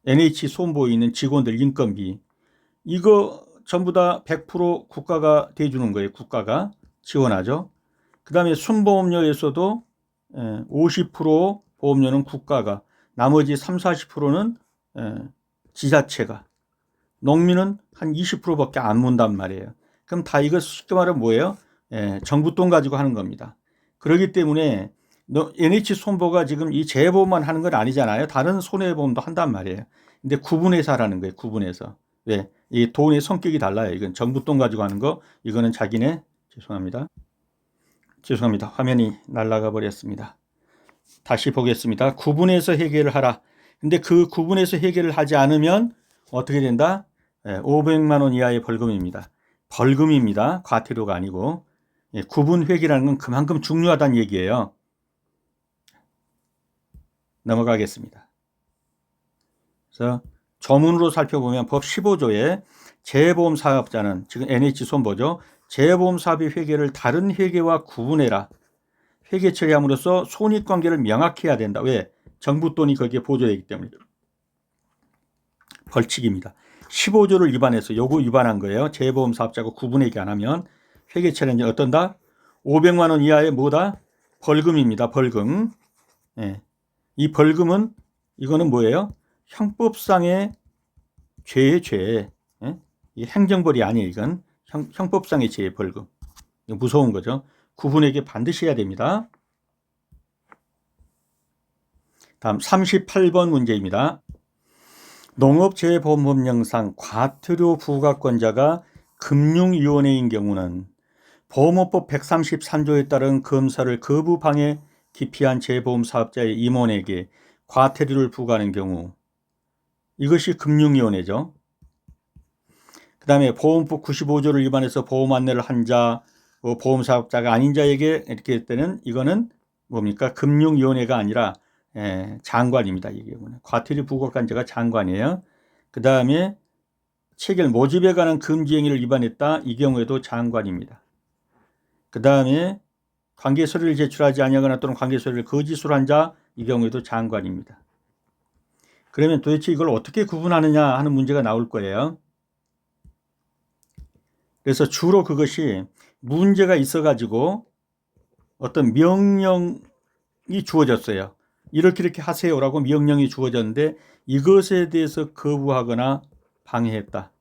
NH 손보에 있는 직원들 인건비. 이거 전부 다 100% 국가가 대주는 거예요. 국가가 지원하죠. 그 다음에 순보험료에서도 50% 보험료는 국가가, 나머지 30, 40%는 지자체가, 농민은 한 20%밖에 안 문단 말이에요. 그럼 다 이거 쉽게 말하면 뭐예요? 정부 돈 가지고 하는 겁니다. 그렇기 때문에 NH손보가 지금 이 재보험만 하는 건 아니잖아요. 다른 손해보험도 한단 말이에요. 근데 구분해서 하라는 거예요. 구분해서. 왜? 이 돈의 성격이 달라요. 이건 정부 돈 가지고 하는 거, 이거는 자기네, 죄송합니다. 화면이 날아가 버렸습니다. 다시 보겠습니다. 구분해서 해결을 하라. 근데 그 구분해서 해결을 하지 않으면 어떻게 된다? 500만 원 이하의 벌금입니다. 벌금입니다. 과태료가 아니고. 구분 회계라는 건 그만큼 중요하다는 얘기예요. 넘어가겠습니다. 그래서 조문으로 살펴보면 법 15조에 재보험 사업자는, 지금 NH손보죠. 재보험 사업의 회계를 다른 회계와 구분해라. 회계 처리함으로써 손익관계를 명확히 해야 된다. 왜? 정부 돈이 거기에 보조되기 때문에. 벌칙입니다. 15조를 위반해서 요거 위반한 거예요. 재보험 사업자고 구분회계 안 하면 회계 처리는 어떤다? 500만 원 이하의 뭐다? 벌금입니다. 벌금. 이 벌금은 이거는 뭐예요? 형법상의 죄의 죄. 이 행정벌이 아니에요. 이건 형법상의 죄의 벌금. 이거 무서운 거죠. 구분회계 반드시 해야 됩니다. 다음 38번 문제입니다. 농업재해보험법령상 과태료 부과권자가 금융위원회인 경우는 보험업법 133조에 따른 검사를 거부 방해 기피한 재보험 사업자의 임원에게 과태료를 부과하는 경우, 이것이 금융위원회죠. 그 다음에 보험법 95조를 위반해서 보험 안내를 한 자, 보험 사업자가 아닌 자에게 이렇게 할 때는 이거는 뭡니까? 금융위원회가 아니라 장관입니다. 이 경우는 과태료 부과권자가 장관이에요. 그 다음에 체결 모집에 관한 금지 행위를 위반했다. 이 경우에도 장관입니다. 그 다음에 관계 서류를 제출하지 아니하거나 또는 관계 서류를 거짓으로 한 자, 이 경우에도 장관입니다. 그러면 도대체 이걸 어떻게 구분하느냐 하는 문제가 나올 거예요. 그래서 주로 그것이 문제가 있어가지고 어떤 명령이 주어졌어요. 이렇게 하세요라고 명령이 주어졌는데 이것에 대해서 거부하거나 방해했다.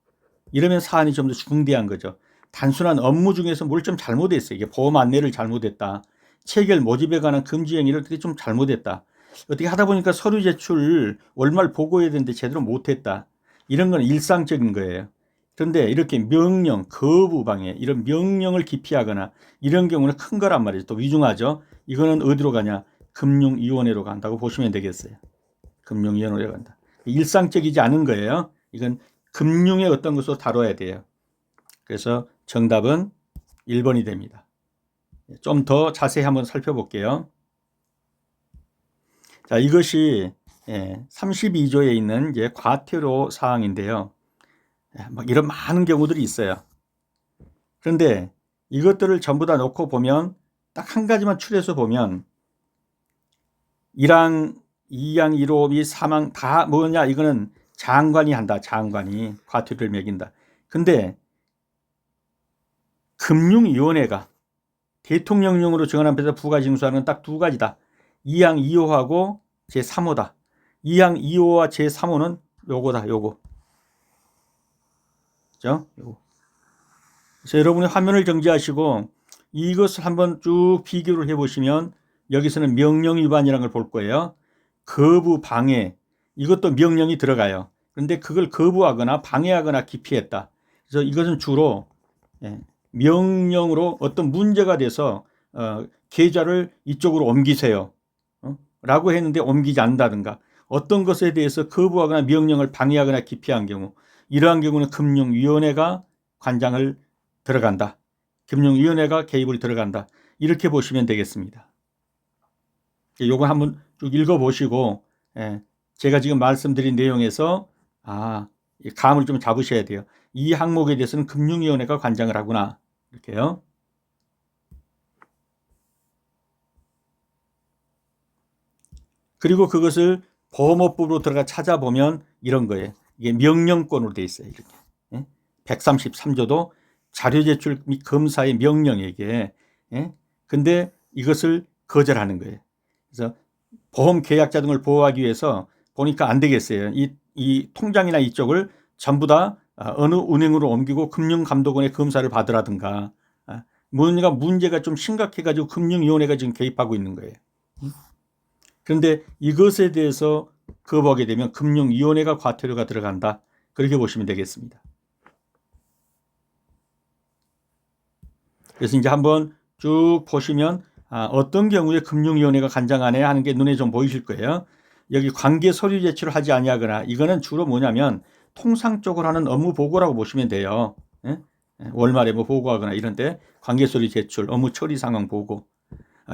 이러면 사안이 좀 더 중대한 거죠. 단순한 업무 중에서 뭘 좀 잘못했어요. 이게 보험 안내를 잘못했다. 체결 모집에 관한 금지 행위를 좀 잘못했다. 어떻게 하다 보니까 서류 제출 월말 보고해야 되는데 제대로 못했다. 이런 건 일상적인 거예요. 그런데 이렇게 명령, 거부 방해, 이런 명령을 기피하거나 이런 경우는 큰 거란 말이죠. 또 위중하죠. 이거는 어디로 가냐? 금융위원회로 간다고 보시면 되겠어요. 금융위원회로 간다. 일상적이지 않은 거예요. 이건 금융의 어떤 것으로 다뤄야 돼요. 그래서 정답은 1번이 됩니다. 좀 더 자세히 한번 살펴볼게요. 자, 이것이 32조에 있는 이제 과태료 사항인데요. 막 이런 많은 경우들이 있어요. 그런데 이것들을 전부 다 놓고 보면 딱 한 가지만 추려서 보면 1항, 2항, 1호, 2, 3항 다 뭐냐? 이거는 장관이 한다. 장관이 과태료를 매긴다. 근데 금융위원회가 대통령령으로 정한 앞에서 부가징수하는 건 딱 두 가지다. 2항 2호하고 제3호다. 2항 2호와 제3호는 요거다. 요거. 그죠? 요거. 그래서 여러분이 화면을 정지하시고 이것을 한번 쭉 비교를 해보시면 여기서는 명령 위반이라는 걸 볼 거예요. 거부, 방해, 이것도 명령이 들어가요. 그런데 그걸 거부하거나 방해하거나 기피했다. 그래서 이것은 주로 명령으로 어떤 문제가 돼서 계좌를 이쪽으로 옮기세요 라고 했는데 옮기지 않는다든가 어떤 것에 대해서 거부하거나 명령을 방해하거나 기피한 경우, 이러한 경우는 금융위원회가 관장을 들어간다. 금융위원회가 개입을 들어간다. 이렇게 보시면 되겠습니다. 요거 한번 쭉 읽어보시고 제가 지금 말씀드린 내용에서 감을 좀 잡으셔야 돼요. 이 항목에 대해서는 금융위원회가 관장을 하구나. 이렇게요. 그리고 그것을 보험업법으로 들어가 찾아보면 이런 거예요. 이게 명령권으로 되어 있어요. 이렇게. 133조도 자료 제출 및 검사의 명령에게. 근데 이것을 거절하는 거예요. 그래서 보험 계약자 등을 보호하기 위해서 보니까 안 되겠어요. 이 통장이나 이쪽을 전부 다 어느 은행으로 옮기고 금융감독원의 검사를 받으라든가 뭔가 문제가 좀 심각해가지고 금융위원회가 지금 개입하고 있는 거예요. 그런데 이것에 대해서 거부하게 되면 금융위원회가 과태료가 들어간다. 그렇게 보시면 되겠습니다. 그래서 이제 한번 쭉 보시면 어떤 경우에 금융위원회가 관장하네 하는 게 눈에 좀 보이실 거예요. 여기 관계 서류 제출을 하지 아니하거나 이거는 주로 뭐냐면 통상적으로 하는 업무 보고라고 보시면 돼요. 월말에 뭐 보고하거나 이런 데 관계 서류 제출, 업무 처리 상황 보고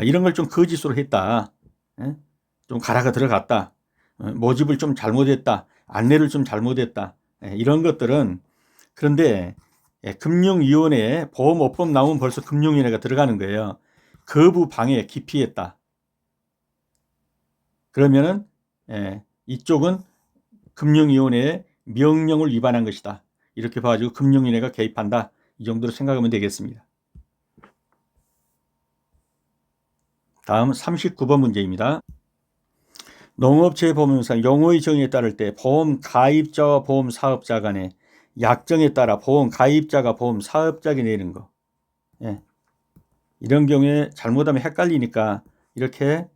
이런 걸 좀 거짓으로 했다. 좀 가라가 들어갔다. 모집을 좀 잘못했다. 안내를 좀 잘못했다. 이런 것들은 그런데 금융위원회에 보험업법 나오면 벌써 금융위원회가 들어가는 거예요. 거부, 방해, 기피했다. 그러면은 이쪽은 금융위원회의 명령을 위반한 것이다. 이렇게 봐가지고 금융위원회가 개입한다. 이 정도로 생각하면 되겠습니다. 다음 39번 문제입니다. 농업재해보험상 용어의 정의에 따를 때 보험 가입자와 보험 사업자 간의 약정에 따라 보험 가입자가 보험 사업자에게 내는 거. 이런 경우에 잘못하면 헷갈리니까 이렇게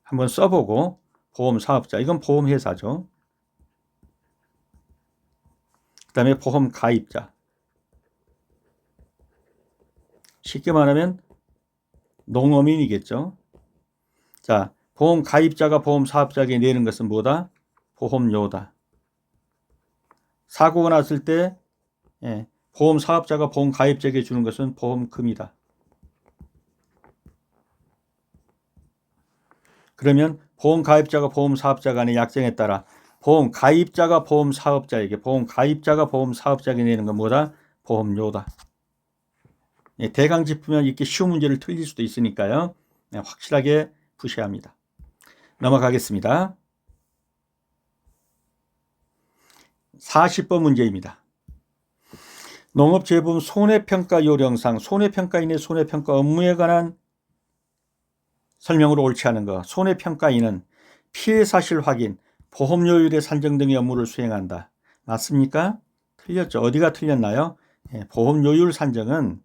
한번 써보고 보험 사업자, 이건 보험회사죠. 그 다음에 보험 가입자. 쉽게 말하면 농어민이겠죠. 자, 보험 가입자가 보험 사업자에게 내는 것은 뭐다? 보험료다. 사고가 났을 때 보험 사업자가 보험 가입자에게 주는 것은 보험금이다. 그러면 보험 가입자가 보험 사업자 간의 약정에 따라 보험 가입자가 보험 사업자에게 내는 건 뭐다? 보험료다. 대강 짚으면 이렇게 쉬운 문제를 틀릴 수도 있으니까요. 확실하게 푸셔야 합니다. 넘어가겠습니다. 40번 문제입니다. 농업재해보험 손해평가 요령상 손해평가인의 손해평가 업무에 관한 설명으로 옳지 않은 것. 손해평가인은 피해 사실 확인, 보험료율의 산정 등의 업무를 수행한다. 맞습니까? 틀렸죠. 어디가 틀렸나요? 보험료율 산정은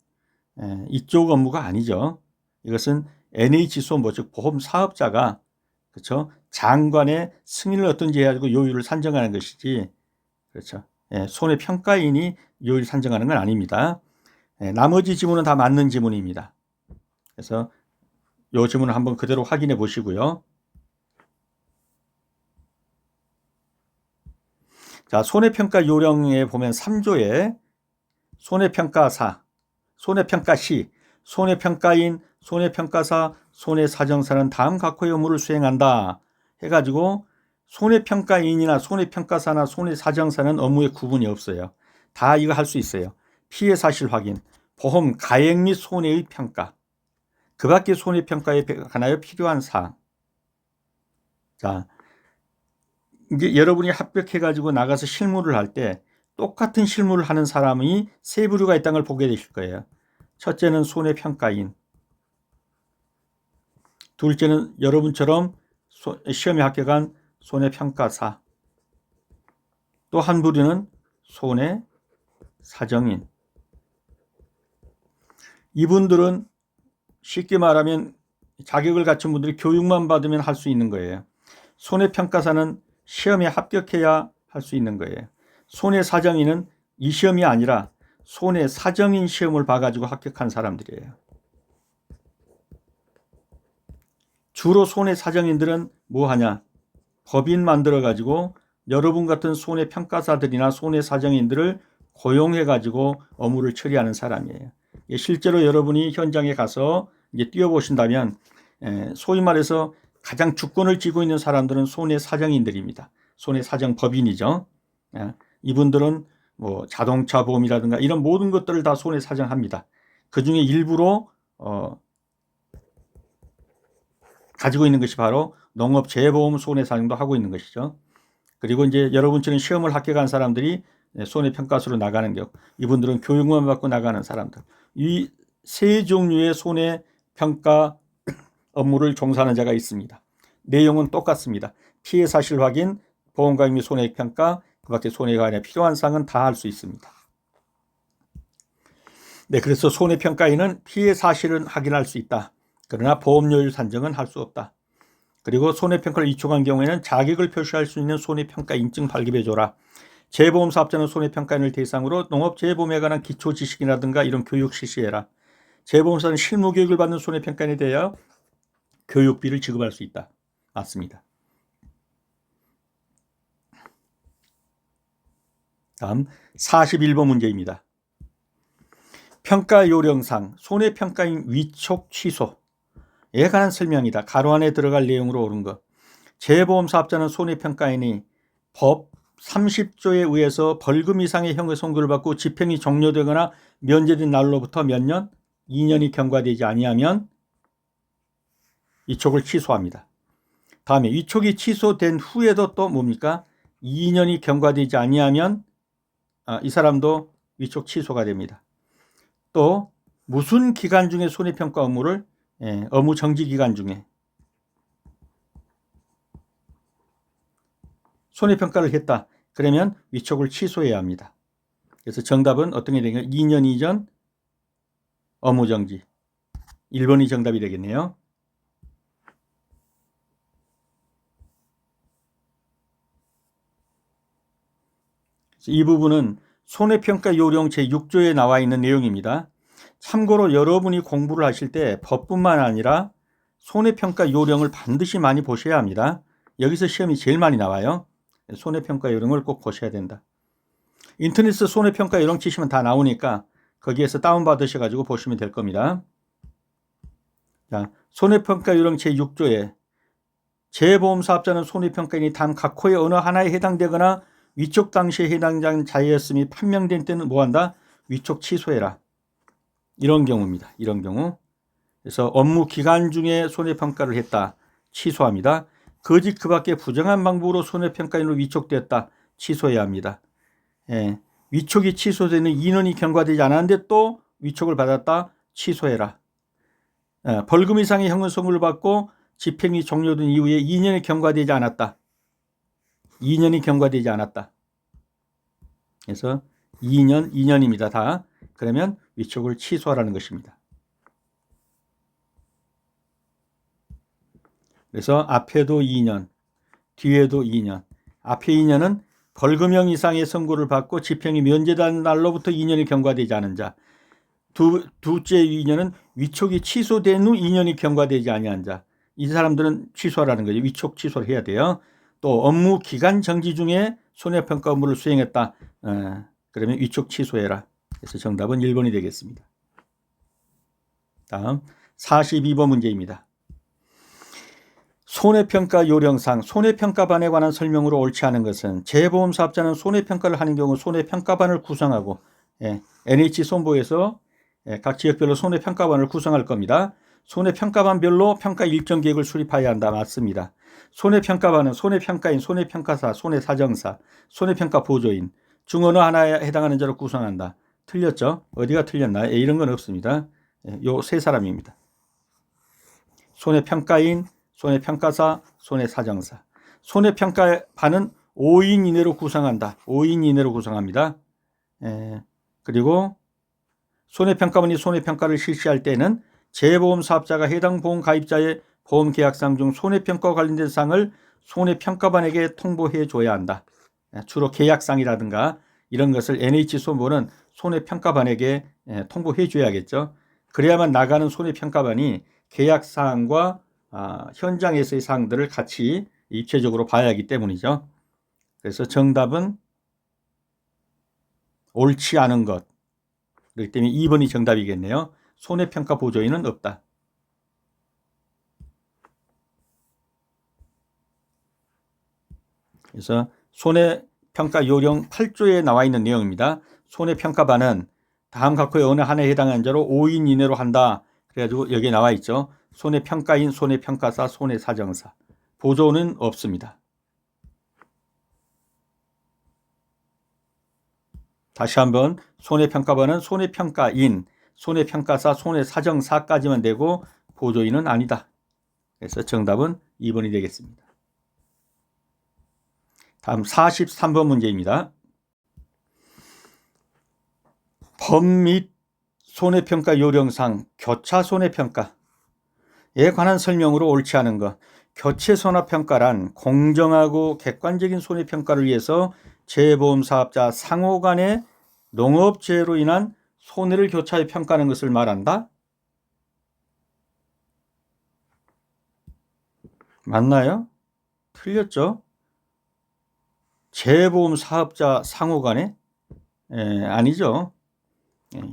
이쪽 업무가 아니죠. 이것은 NH소 즉 보험 사업자가 그렇죠? 장관의 승인을 어떤지 해가지고 요율을 산정하는 것이지, 그렇죠? 예, 손해평가인이 요율 산정하는 건 아닙니다. 예, 나머지 지문은 다 맞는 지문입니다. 그래서 이 지문을 한번 그대로 확인해 보시고요. 자, 손해평가 요령에 보면 3조에 손해평가사, 손해평가시, 손해평가인, 손해평가사, 손해사정사는 다음 각호의 업무를 수행한다 해가지고 손해평가인이나 손해평가사나 손해사정사는 업무에 구분이 없어요. 다 이거 할 수 있어요. 피해 사실 확인, 보험 가액 및 손해의 평가, 그 밖에 손해평가에 관하여 필요한 사항. 자, 이제 여러분이 합격해가지고 나가서 실무를 할 때 똑같은 실무를 하는 사람이 세 부류가 있다는 걸 보게 되실 거예요. 첫째는 손해평가인, 둘째는 여러분처럼 시험에 합격한 손해평가사, 또 한 부류는 손해사정인. 이분들은 쉽게 말하면 자격을 갖춘 분들이 교육만 받으면 할 수 있는 거예요. 손해평가사는 시험에 합격해야 할 수 있는 거예요. 손해사정인은 이 시험이 아니라 손해사정인 시험을 봐가지고 합격한 사람들이에요. 주로 손해사정인들은 뭐 하냐? 법인 만들어가지고 여러분 같은 손해평가사들이나 손해사정인들을 고용해가지고 업무를 처리하는 사람이에요. 실제로 여러분이 현장에 가서 이제 뛰어보신다면 소위 말해서 가장 주권을 쥐고 있는 사람들은 손해사정인들입니다. 손해사정법인이죠. 이분들은 뭐 자동차 보험이라든가 이런 모든 것들을 다 손해사정합니다. 그 중에 일부로 가지고 있는 것이 바로 농업재보험 손해사정도 하고 있는 것이죠. 그리고 이제 여러분처럼 시험을 합격한 사람들이 손해평가소로 나가는 경우, 이분들은 교육만 받고 나가는 사람들. 이 세 종류의 손해평가 업무를 종사하는 자가 있습니다. 내용은 똑같습니다. 피해 사실 확인, 보험가액 및 손해평가, 그 밖에 손해가 아니라 필요한 사항은 다 할 수 있습니다. 네, 그래서 손해평가인은 피해 사실은 확인할 수 있다. 그러나 보험료율 산정은 할 수 없다. 그리고 손해평가를 이촉한 경우에는 자격을 표시할 수 있는 손해평가 인증 발급해줘라. 재보험 사업자는 손해평가인을 대상으로 농업재보험에 관한 기초 지식이라든가 이런 교육 실시해라. 재보험사는 실무교육을 받는 손해평가인에 대하여 교육비를 지급할 수 있다. 맞습니다. 다음 41번 문제입니다. 평가 요령상 손해평가인 위촉 취소에 관한 설명이다. 가로 안에 들어갈 내용으로 옳은 것. 재보험 사업자는 손해평가인이 법 30조에 의해서 벌금 이상의 형의 선고를 받고 집행이 종료되거나 면제된 날로부터 몇 년? 2년이 경과되지 아니하면 위촉을 취소합니다. 다음에 위촉이 취소된 후에도 또 뭡니까? 2년이 경과되지 아니하면 이 사람도 위촉 취소가 됩니다. 또 무슨 기간 중에 손해평가 업무를 업무 정지 기간 중에 손해평가를 했다. 그러면 위촉을 취소해야 합니다. 그래서 정답은 어떤 게 되겠냐? 2년 이전 업무 정지. 1번이 정답이 되겠네요. 이 부분은 손해평가 요령 제6조에 나와 있는 내용입니다. 참고로 여러분이 공부를 하실 때 법뿐만 아니라 손해평가 요령을 반드시 많이 보셔야 합니다. 여기서 시험이 제일 많이 나와요. 손해평가 요령을 꼭 보셔야 된다. 인터넷에서 손해평가 요령 치시면 다 나오니까 거기에서 다운받으셔가지고 보시면 될 겁니다. 자, 손해평가 요령 제6조에 재보험사업자는 손해평가인이 다음 각호의 어느 하나에 해당되거나 위촉 당시에 해당자는 자였음이 판명된 때는 뭐한다? 위촉 취소해라. 이런 경우입니다. 이런 경우. 그래서 업무 기간 중에 손해평가를 했다. 취소합니다. 거짓 그 밖에 부정한 방법으로 손해평가인으로 위촉되었다. 취소해야 합니다. 위촉이 취소되는 인원이 경과되지 않았는데 또 위촉을 받았다. 취소해라. 벌금 이상의 형사선고를 받고 집행이 종료된 이후에 2년이 경과되지 않았다. 2년이 경과되지 않았다. 그래서 2년입니다. 다. 그러면 위촉을 취소하라는 것입니다. 그래서 앞에도 2년, 뒤에도 2년. 앞에 2년은 벌금형 이상의 선고를 받고 집행이 면제된 날로부터 2년이 경과되지 않은 자. 두째 2년은 위촉이 취소된 후 2년이 경과되지 아니한 자. 이 사람들은 취소하라는 거죠. 위촉 취소를 해야 돼요. 또 업무 기간 정지 중에 손해평가 업무를 수행했다. 그러면 위촉 취소해라. 그래서 정답은 1번이 되겠습니다. 다음 42번 문제입니다. 손해평가 요령상 손해평가반에 관한 설명으로 옳지 않은 것은 재보험사업자는 손해평가를 하는 경우 손해평가반을 구성하고 NH손보에서 각 지역별로 손해평가반을 구성할 겁니다. 손해평가반별로 평가 일정 계획을 수립해야 한다. 맞습니다. 손해평가반은 손해평가인, 손해평가사, 손해사정사, 손해평가 보조인 중 어느 하나에 해당하는 자로 구성한다. 틀렸죠? 어디가 틀렸나요? 이런 건 없습니다. 요 세 사람입니다. 손해평가인, 손해평가사, 손해사정사. 손해평가반은 5인 이내로 구성한다. 5인 이내로 구성합니다. 그리고 손해평가반이 손해평가를 실시할 때는 재보험사업자가 해당 보험가입자의 보험계약상 중 손해평가와 관련된 사항을 손해평가반에게 통보해 줘야 한다. 주로 계약상이라든가 이런 것을 NH손보는 손해평가반에게 통보해 줘야겠죠. 그래야만 나가는 손해평가반이 계약사항과 현장에서의 사항들을 같이 입체적으로 봐야 하기 때문이죠. 그래서 정답은 옳지 않은 것. 그렇기 때문에 2번이 정답이겠네요. 손해평가 보조인은 없다. 그래서 손해평가 요령 8조에 나와 있는 내용입니다. 손해평가반은 다음 각호의 어느 하나에 해당하는 자로 5인 이내로 한다. 그래가지고 여기에 나와 있죠. 손해평가인, 손해평가사, 손해사정사. 보조는 없습니다. 다시 한번 손해평가반은 손해평가인, 손해평가사, 손해사정사까지만 되고 보조인은 아니다. 그래서 정답은 2번이 되겠습니다. 다음 43번 문제입니다. 법 및 손해평가 요령상 교차 손해평가에 관한 설명으로 옳지 않은 것. 교체 손해평가란 공정하고 객관적인 손해평가를 위해서 재보험사업자 상호 간의 농업재해로 인한 손해를 교차해 평가하는 것을 말한다. 맞나요? 틀렸죠? 재보험사업자 상호 간에? 아니죠.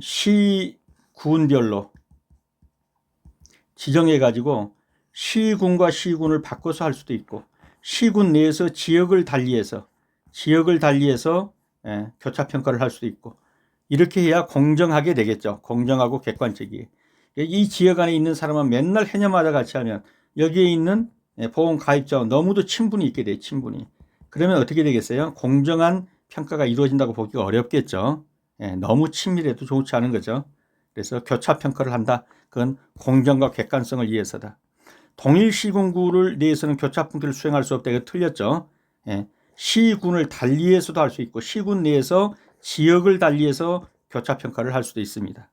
시군별로 지정해가지고 시군과 시군을 바꿔서 할 수도 있고 시군 내에서 지역을 달리해서 교차평가를 할 수도 있고 이렇게 해야 공정하게 되겠죠. 공정하고 객관적이게. 이 지역 안에 있는 사람은 맨날 해녀마다 같이 하면 여기에 있는 보험 가입자와 너무도 친분이 있게 돼요. 친분이. 그러면 어떻게 되겠어요? 공정한 평가가 이루어진다고 보기가 어렵겠죠. 너무 친밀해도 좋지 않은 거죠. 그래서 교차평가를 한다. 그건 공정과 객관성을 위해서다. 동일 시군구를 내에서는 교차평가를 수행할 수 없다. 이거 틀렸죠. 시군을 달리해서도 할 수 있고 시군 내에서 지역을 달리해서 교차평가를 할 수도 있습니다.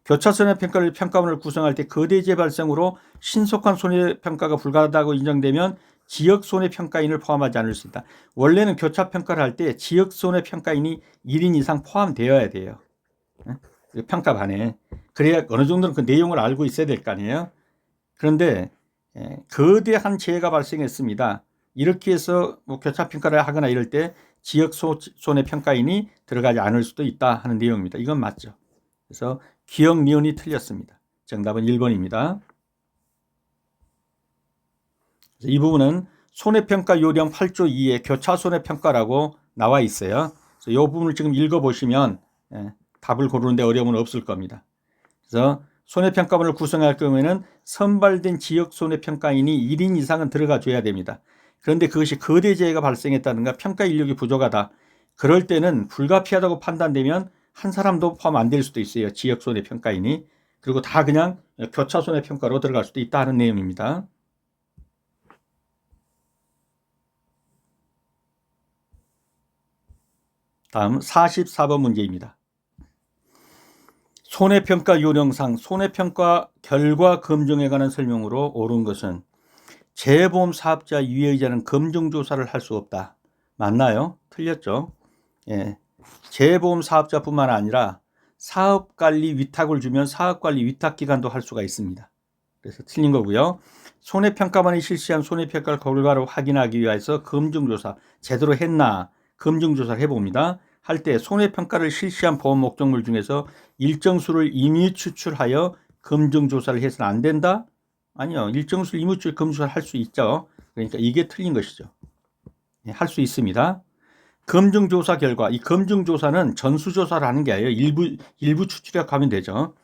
교차 손해평가를 평가원을 구성할 때 거대지의 발생으로 신속한 손해평가가 불가하다고 인정되면 지역 손해평가인을 포함하지 않을 수 있다. 원래는 교차평가를 할 때 지역 손해평가인이 1인 이상 포함되어야 돼요. 평가반에. 그래야 어느 정도는 그 내용을 알고 있어야 될 거 아니에요. 그런데 거대한 재해가 발생했습니다. 이렇게 해서 교차평가를 하거나 이럴 때 지역 손해평가인이 들어가지 않을 수도 있다 하는 내용입니다. 이건 맞죠. 그래서 기억 니은이 틀렸습니다. 정답은 1번입니다. 이 부분은 손해평가 요령 8조 2에 교차 손해평가라고 나와 있어요. 그래서 이 부분을 지금 읽어보시면 답을 고르는데 어려움은 없을 겁니다. 그래서 손해평가반을 구성할 경우에는 선발된 지역 손해평가인이 1인 이상은 들어가 줘야 됩니다. 그런데 그것이 거대 재해가 발생했다든가 평가 인력이 부족하다. 그럴 때는 불가피하다고 판단되면 한 사람도 포함 안 될 수도 있어요. 지역 손해평가인이. 그리고 다 그냥 교차 손해평가로 들어갈 수도 있다 하는 내용입니다. 다음 44번 문제입니다. 손해평가 요령상 손해평가 결과 검증에 관한 설명으로 옳은 것은 재해보험 사업자 유의자는 검증조사를 할 수 없다. 맞나요? 틀렸죠. 예. 재해보험 사업자뿐만 아니라 사업관리 위탁을 주면 사업관리 위탁기관도 할 수가 있습니다. 그래서 틀린 거고요. 손해평가반이 실시한 손해평가 결과를 확인하기 위해서 검증조사 제대로 했나 검증조사를 해봅니다. 할 때 손해평가를 실시한 보험 목적물 중에서 일정 수를 임의 추출하여 검증조사를 해서는 안 된다? 아니요. 일정 수를 임의 추출 검증조사를 할 수 있죠. 그러니까 이게 틀린 것이죠. 할 수 있습니다. 검증조사 결과, 이 검증조사는 전수조사를 하는 게 아니에요. 일부 추출해 가면 되죠.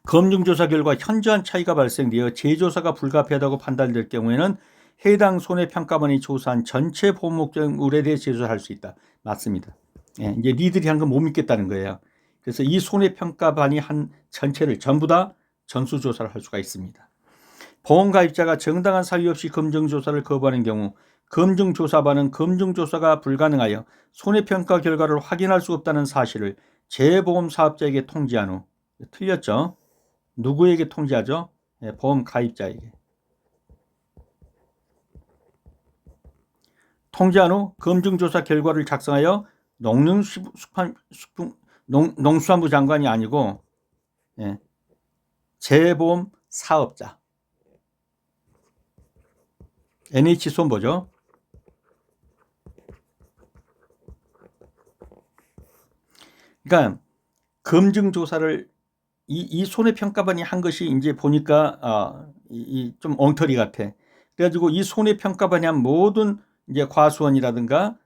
검증조사 결과 현저한 차이가 발생되어 재조사가 불가피하다고 판단될 경우에는 해당 손해평가반이 조사한 전체 보험 목적물에 대해 재조사할 수 있다. 맞습니다. 예, 이제 니들이 한 건 못 믿겠다는 거예요. 그래서 이 손해평가반이 한 전체를 전부 다 전수조사를 할 수가 있습니다. 보험가입자가 정당한 사유 없이 검증조사를 거부하는 경우 검증조사반은 검증조사가 불가능하여 손해평가 결과를 확인할 수 없다는 사실을 재보험사업자에게 통지한 후, 틀렸죠? 누구에게 통지하죠? 네, 보험가입자에게. 통지한 후 검증조사 결과를 작성하여 농수산부 장관이 아니고 재보험 사업자 NH손보죠. 그러니까 검증조사를 이 손해평가반이 한 것이 이제 보니까 좀 엉터리 같아. 그래가지고 이 손해평가반이 한 모든 이제 과수원이라든가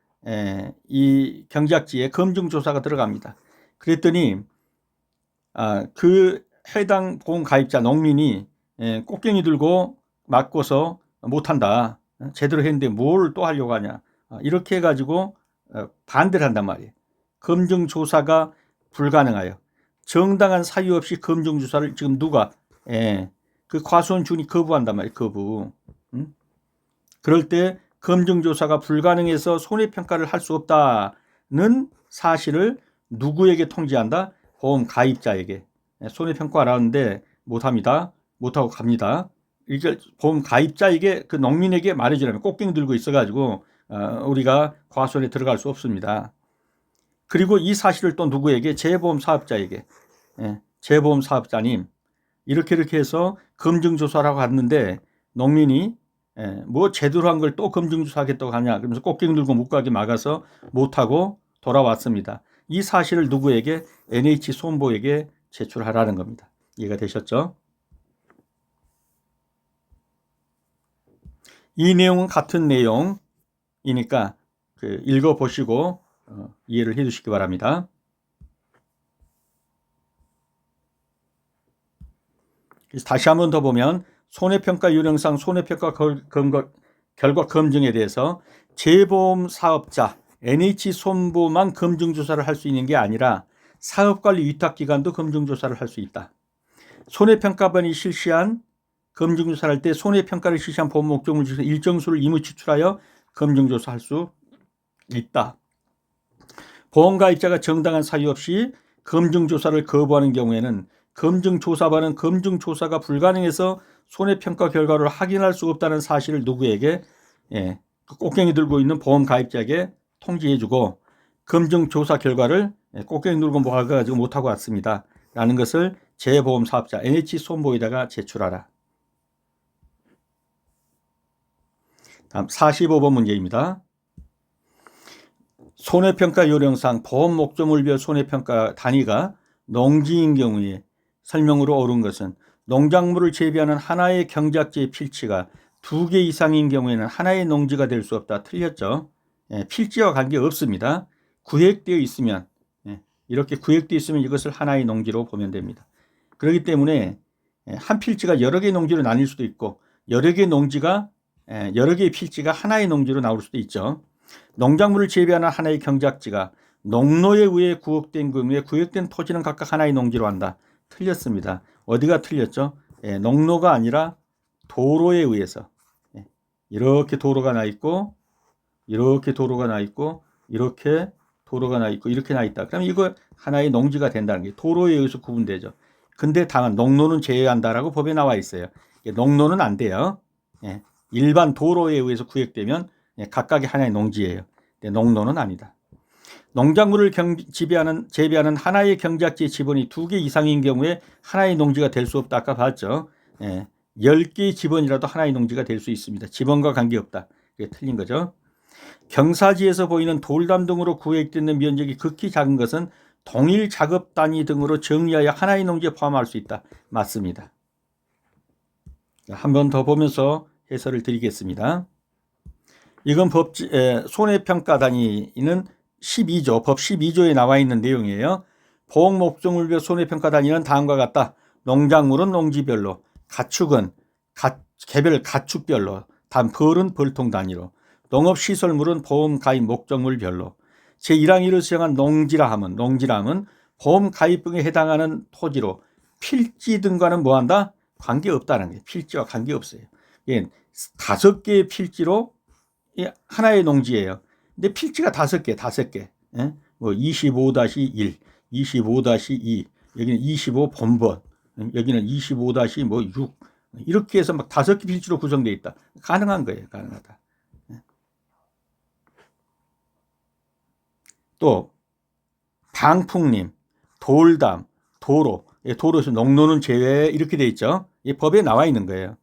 이 경작지에 검증조사가 들어갑니다. 그랬더니 그 해당 보험가입자 농민이 꽃갱이 들고 맞고서 못한다. 제대로 했는데 뭘 또 하려고 하냐. 이렇게 해가지고 반대를 한단 말이에요. 검증조사가 불가능하여 정당한 사유 없이 검증조사를 지금 누가 그 과수원 주인이 거부한단 말이에요. 거부. 그럴 때 검증조사가 불가능해서 손해평가를 할 수 없다는 사실을 누구에게 통지한다? 보험가입자에게. 손해평가를 하는데 못합니다. 못하고 갑니다. 이게 보험가입자에게 그 농민에게 말해주려면 꽃갱이 들고 있어가지고 우리가 과수원에 들어갈 수 없습니다. 그리고 이 사실을 또 누구에게? 재보험사업자에게. 재보험사업자님 이렇게 해서 검증조사라고 하는데 농민이 뭐 제대로 한 걸 또 검증조사하겠다고 하냐 그러면서 꽃갱이 들고 못 가게 막아서 못하고 돌아왔습니다. 이 사실을 누구에게? NH손보에게 제출하라는 겁니다. 이해가 되셨죠? 이 내용은 같은 내용이니까 읽어보시고 이해를 해 주시기 바랍니다. 다시 한 번 더 보면 손해평가 요령상 손해평가 결과 검증에 대해서 재보험사업자 NH손보만 검증조사를 할 수 있는 게 아니라 사업관리 위탁기관도 검증조사를 할 수 있다. 손해평가반이 실시한 검증조사를 할 때 손해평가를 실시한 보험 목적물 중에서 일정 수를 임의 추출하여 검증조사할 수 있다. 보험가입자가 정당한 사유 없이 검증조사를 거부하는 경우에는 검증조사반은 검증조사가 불가능해서 손해평가 결과를 확인할 수 없다는 사실을 누구에게? 꽃갱이 들고 있는 보험가입자에게 통지해주고 검증조사 결과를 꽃갱이 들고 모아가지고 못하고 왔습니다. 라는 것을 재보험사업자 NH손보에다가 제출하라. 다음 45번 문제입니다. 손해평가 요령상 보험 목적물별 손해평가 단위가 농지인 경우에 설명으로 옳은 것은 농작물을 재배하는 하나의 경작지의 필지가 2개 이상인 경우에는 하나의 농지가 될 수 없다. 틀렸죠? 필지와 관계없습니다. 구획되어 있으면 이렇게 구획되어 있으면 이것을 하나의 농지로 보면 됩니다. 그렇기 때문에 한 필지가 여러 개의 농지로 나뉠 수도 있고 여러 개의 필지가 하나의 농지로 나올 수도 있죠. 농작물을 재배하는 하나의 경작지가 농로에 의해 구획된 경우에 구획된 토지는 각각 하나의 농지로 한다. 틀렸습니다. 어디가 틀렸죠? 농로가 아니라 도로에 의해서 이렇게 도로가 나 있고 이렇게 도로가 나 있고 이렇게 도로가 나 있고 이렇게 나 있다. 그럼 이거 하나의 농지가 된다는 게 도로에 의해서 구분되죠. 근데 다만 농로는 제외한다라고 법에 나와 있어요. 농로는 안 돼요. 일반 도로에 의해서 구획되면 각각의 하나의 농지예요. 농노는 아니다. 농작물을 재배하는 하나의 경작지의 지번이 2개 이상인 경우에 하나의 농지가 될 수 없다. 아까 봤죠. 10개의 지번이라도 하나의 농지가 될 수 있습니다. 지번과 관계없다. 이게 틀린 거죠. 경사지에서 보이는 돌담 등으로 구획되는 면적이 극히 작은 것은 동일 작업 단위 등으로 정리하여 하나의 농지에 포함할 수 있다. 맞습니다. 한 번 더 보면서 해설을 드리겠습니다. 이건 손해평가 단위는 12조, 법 12조에 나와 있는 내용이에요. 보호 목적물별 손해평가 단위는 다음과 같다. 농작물은 농지별로, 가축은 개별 가축별로, 벌은 벌통 단위로, 농업시설물은 보험 가입 목적물별로. 제1항1을 수정한 농지라 함은 보험 가입등에 해당하는 토지로 필지 등과는 뭐한다? 관계없다는 거예요. 필지와 관계없어요. 예, 5개의 필지로 하나의 농지예요. 근데 필지가 5개. 뭐 25-1, 25-2, 여기는 25 본번, 여기는 25-6 이렇게 해서 막 5개 필지로 구성되어 있다. 가능한 거예요. 가능하다. 또 방풍림, 돌담, 도로, 도로에서 농로는 제외 이렇게 돼 있죠. 이 법에 나와 있는 거예요.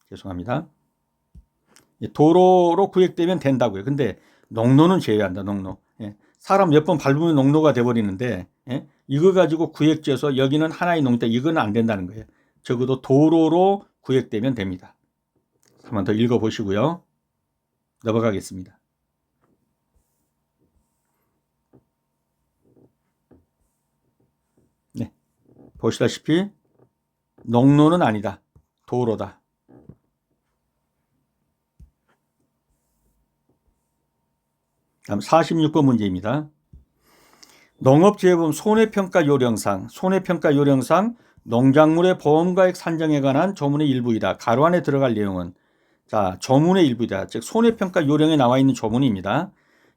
죄송합니다. 도로로 구획되면 된다고요. 근데 농로는 제외한다. 농로. 사람 몇 번 밟으면 농로가 돼버리는데 이거 가지고 구획지어서 여기는 하나의 농지다. 이거는 안 된다는 거예요. 적어도 도로로 구획되면 됩니다. 한 번 더 읽어보시고요. 넘어가겠습니다. 네, 보시다시피 농로는 아니다. 도로다. 다음 46번 문제입니다. 농업재해보험 손해평가 요령상 농작물의 보험가액 산정에 관한 조문의 일부이다. 가로 안에 들어갈 내용은 조문의 일부이다. 즉 손해평가 요령에 나와 있는 조문입니다.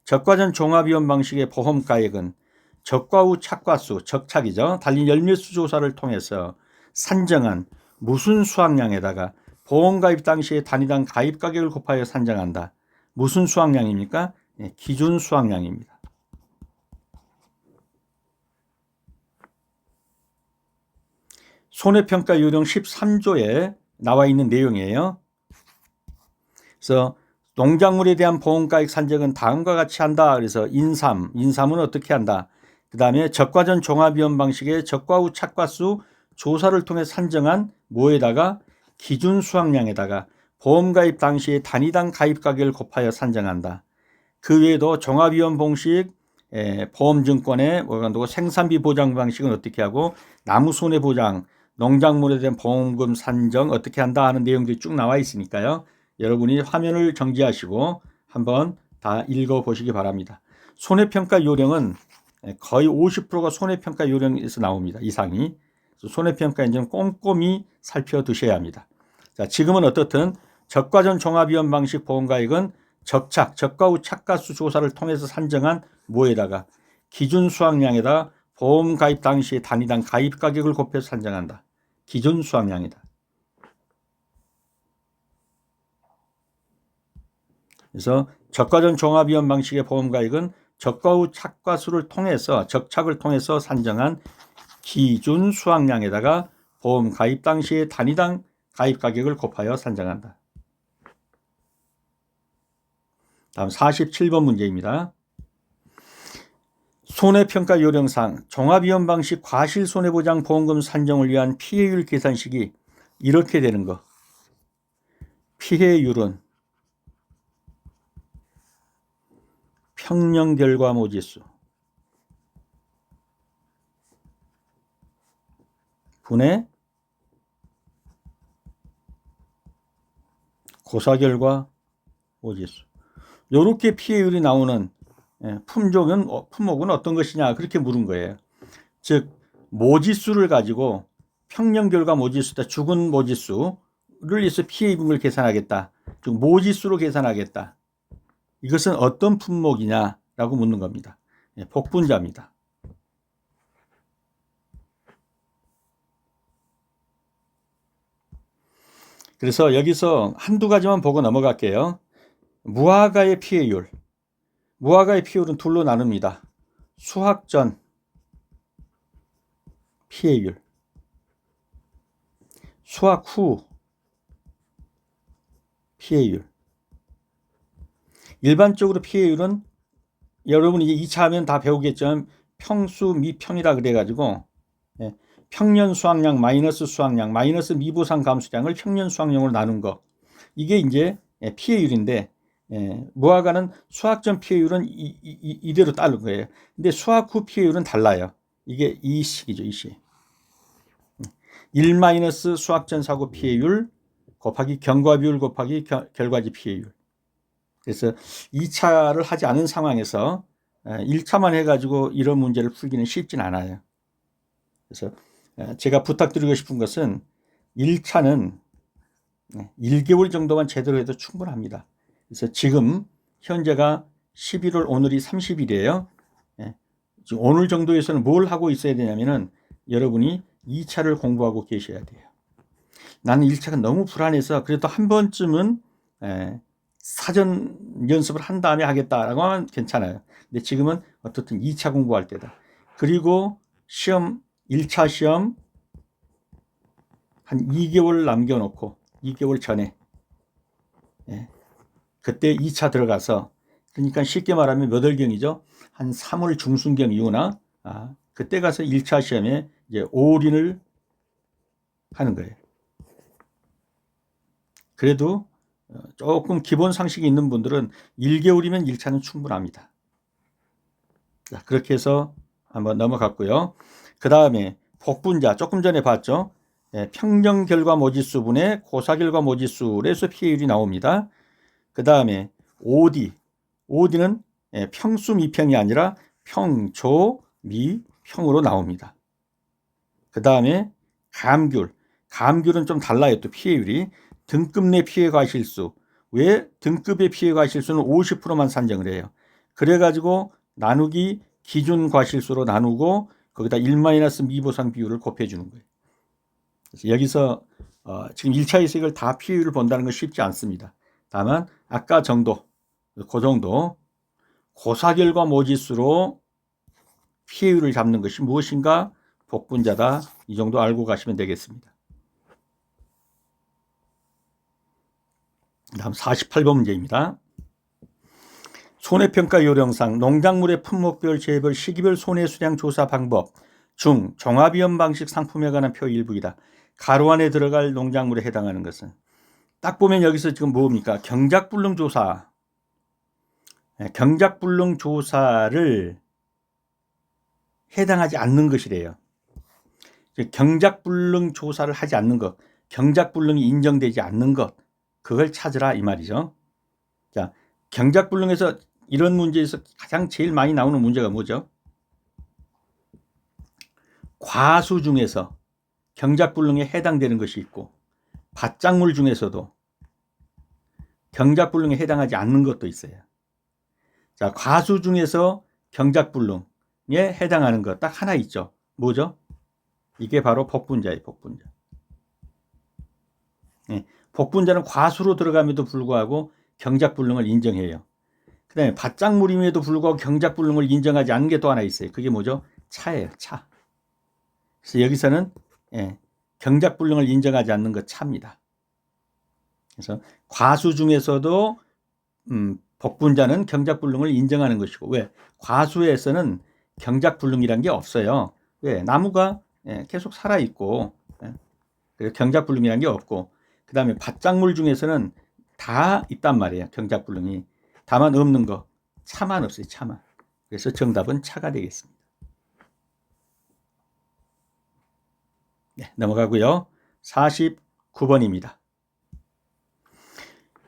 적과전 종합위험 방식의 보험가액은 적과 후 착과수, 적착이죠. 달린 열매수 조사를 통해서 산정한 무슨 수확량에다가 보험가입 당시의 단위당 가입가격을 곱하여 산정한다. 무슨 수확량입니까? 기준 수확량입니다. 손해평가 요령 13조에 나와 있는 내용이에요. 그래서 농작물에 대한 보험가액 산정은 다음과 같이 한다. 그래서 인삼은 어떻게 한다. 그 다음에 적과전 종합위험 방식의 적과 후 착과수 조사를 통해 산정한 뭐에다가 기준 수확량에다가 보험가입 당시의 단위당 가입가격을 곱하여 산정한다. 그 외에도 종합위험 방식 보험증권의 생산비 보장 방식은 어떻게 하고 나무손해보장 농작물에 대한 보험금 산정 어떻게 한다 하는 내용들이 쭉 나와 있으니까요. 여러분이 화면을 정지하시고 한번 다 읽어보시기 바랍니다. 손해평가 요령은 거의 50%가 손해평가 요령에서 나옵니다. 이상이. 손해평가는 꼼꼼히 살펴두셔야 합니다. 자, 지금은 어떻든 적과전 종합위험 방식 보험가액은 적과 후 착과수 조사를 통해서 산정한 뭐에다가 기준 수확량에다 보험 가입 당시의 단위당 가입 가격을 곱해서 산정한다. 기준 수확량이다. 그래서 적과전 종합위험 방식의 보험 가입은 적과 후 착과수를 통해서 적착을 통해서 산정한 기준 수확량에다가 보험 가입 당시의 단위당 가입 가격을 곱하여 산정한다. 다음 47번 문제입니다. 손해평가 요령상 종합위험 방식 과실손해보장 보험금 산정을 위한 피해율 계산식이 이렇게 되는 거. 피해율은 평년결과모지수 분의 고사결과모지수. 이렇게 피해율이 나오는 품목은 어떤 것이냐 그렇게 물은 거예요. 즉 모지수를 가지고 평년결과 모지수다 죽은 모지수를 해서 피해 입은 걸 계산하겠다. 즉 모지수로 계산하겠다. 이것은 어떤 품목이냐라고 묻는 겁니다. 복분자입니다. 그래서 여기서 한두 가지만 보고 넘어갈게요. 무화과의 피해율. 무화과의 피해율은 둘로 나눕니다. 수확 전 피해율, 수확 후 피해율. 일반적으로 피해율은 여러분이 이제 2차 하면 다 배우겠지만 평수 미평이라 그래가지고 평년 수확량 마이너스 수확량 마이너스 미보상 감수량을 평년 수확량으로 나눈 거, 이게 이제 피해율인데, 무화과는 수확 전 피해율은 이대로 따른 거예요. 근데 수확 후 피해율은 달라요. 이게 이 식이죠, 이 식. 1 마이너스 수확 전 사고 피해율 곱하기 경과 비율 곱하기 결과지 피해율. 그래서 2차를 하지 않은 상황에서 1차만 해가지고 이런 문제를 풀기는 쉽진 않아요. 그래서 제가 부탁드리고 싶은 것은 1차는 1개월 정도만 제대로 해도 충분합니다. 그래서 지금 현재가 11월, 오늘이 30일이에요. 지금 오늘 정도에서는 뭘 하고 있어야 되냐면은 여러분이 2차를 공부하고 계셔야 돼요. 나는 1차가 너무 불안해서 그래도 한 번쯤은 사전 연습을 한 다음에 하겠다라고 하면 괜찮아요. 근데 지금은 어떻든 2차 공부할 때다. 그리고 시험 1차 시험 한 2개월 남겨놓고 2개월 전에 그때 2차 들어가서, 그러니까 쉽게 말하면 몇 월경이죠? 한 3월 중순경 이후나 그때 가서 1차 시험에 이제 올인을 하는 거예요. 그래도 조금 기본 상식이 있는 분들은 1개월이면 1차는 충분합니다. 자, 그렇게 해서 한번 넘어갔고요. 그 다음에 복분자 조금 전에 봤죠. 평정 결과 모지수 분의 고사 결과 모지수에서 피해율이 나옵니다. 그 다음에 OD는 평수 미평이 아니라 평조 미평으로 나옵니다. 그 다음에 감귤은 좀 달라요. 또 피해율이 등급 내 피해 과실수. 왜 등급의 피해 과실수는 50%만 산정을 해요. 그래가지고 나누기 기준 과실수로 나누고 거기다 1 마이너스 미보상 비율을 곱해주는 거예요. 그래서 여기서 지금 1차에서 이걸 다 피해율을 본다는 건 쉽지 않습니다. 다만 아까 정도, 그 정도 고사 결과 모지수로 피해율을 잡는 것이 무엇인가, 복분자다, 이 정도 알고 가시면 되겠습니다. 다음 48번 문제입니다. 손해평가 요령상 농작물의 품목별, 재배별, 시기별 손해수량 조사 방법 중 종합위험 방식 상품에 관한 표 일부이다. 가로 안에 들어갈 농작물에 해당하는 것은, 딱 보면 여기서 지금 뭡니까? 경작불능 조사. 경작불능 조사를 해당하지 않는 것이래요. 경작불능 조사를 하지 않는 것, 경작불능이 인정되지 않는 것, 그걸 찾으라 이 말이죠. 자, 경작불능에서 이런 문제에서 가장 제일 많이 나오는 문제가 뭐죠? 과수 중에서 경작불능에 해당되는 것이 있고, 밭작물 중에서도 경작불능에 해당하지 않는 것도 있어요. 자, 과수 중에서 경작불능에 해당하는 것 딱 하나 있죠. 뭐죠? 이게 바로 복분자예요. 복분자. 복분자는 과수로 들어감에도 불구하고 경작불능을 인정해요. 그 다음에 밭작물임에도 불구하고 경작불능을 인정하지 않는 게 또 하나 있어요. 그게 뭐죠? 차예요. 차. 그래서 여기서는 경작불능을 인정하지 않는 것 차입니다. 그래서 과수 중에서도 복분자는 경작불능을 인정하는 것이고, 왜? 과수에서는 경작불능이란 게 없어요. 왜? 나무가 계속 살아있고, 그래서 경작불능이란 게 없고, 그 다음에 밭작물 중에서는 다 있단 말이에요. 경작불능이. 다만 없는 거 차만 없어요. 차만. 그래서 정답은 차가 되겠습니다. 네, 넘어가고요. 49번입니다.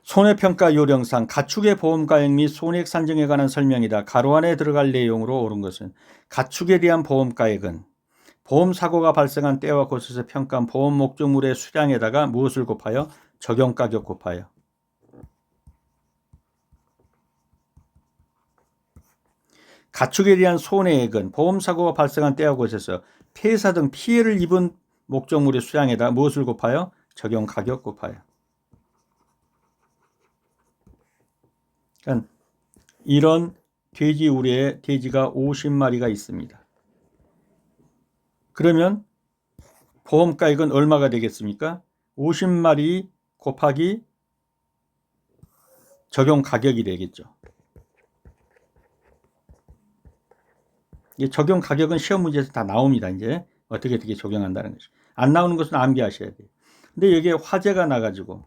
손해평가 요령상 가축의 보험가액 및 손해액 산정에 관한 설명이다. 가로 안에 들어갈 내용으로 옳은 것은, 가축에 대한 보험가액은 보험사고가 발생한 때와 곳에서 평가한 보험 목적물의 수량에다가 무엇을 곱하여? 적용가격 곱하여. 가축에 대한 손해액은 보험사고가 발생한 때와 곳에서 폐사 등 피해를 입은 목적물의 수량에다 무엇을 곱하여? 적용가격 곱하여. 그러니까 이런 돼지 우레에 돼지가 50마리가 있습니다. 그러면 보험가액은 얼마가 되겠습니까? 50마리 곱하기 적용 가격이 되겠죠. 이 적용 가격은 시험 문제에서 다 나옵니다. 이제 어떻게 적용한다는 것이. 안 나오는 것은 암기하셔야 돼요. 근데 여기에 화재가 나가지고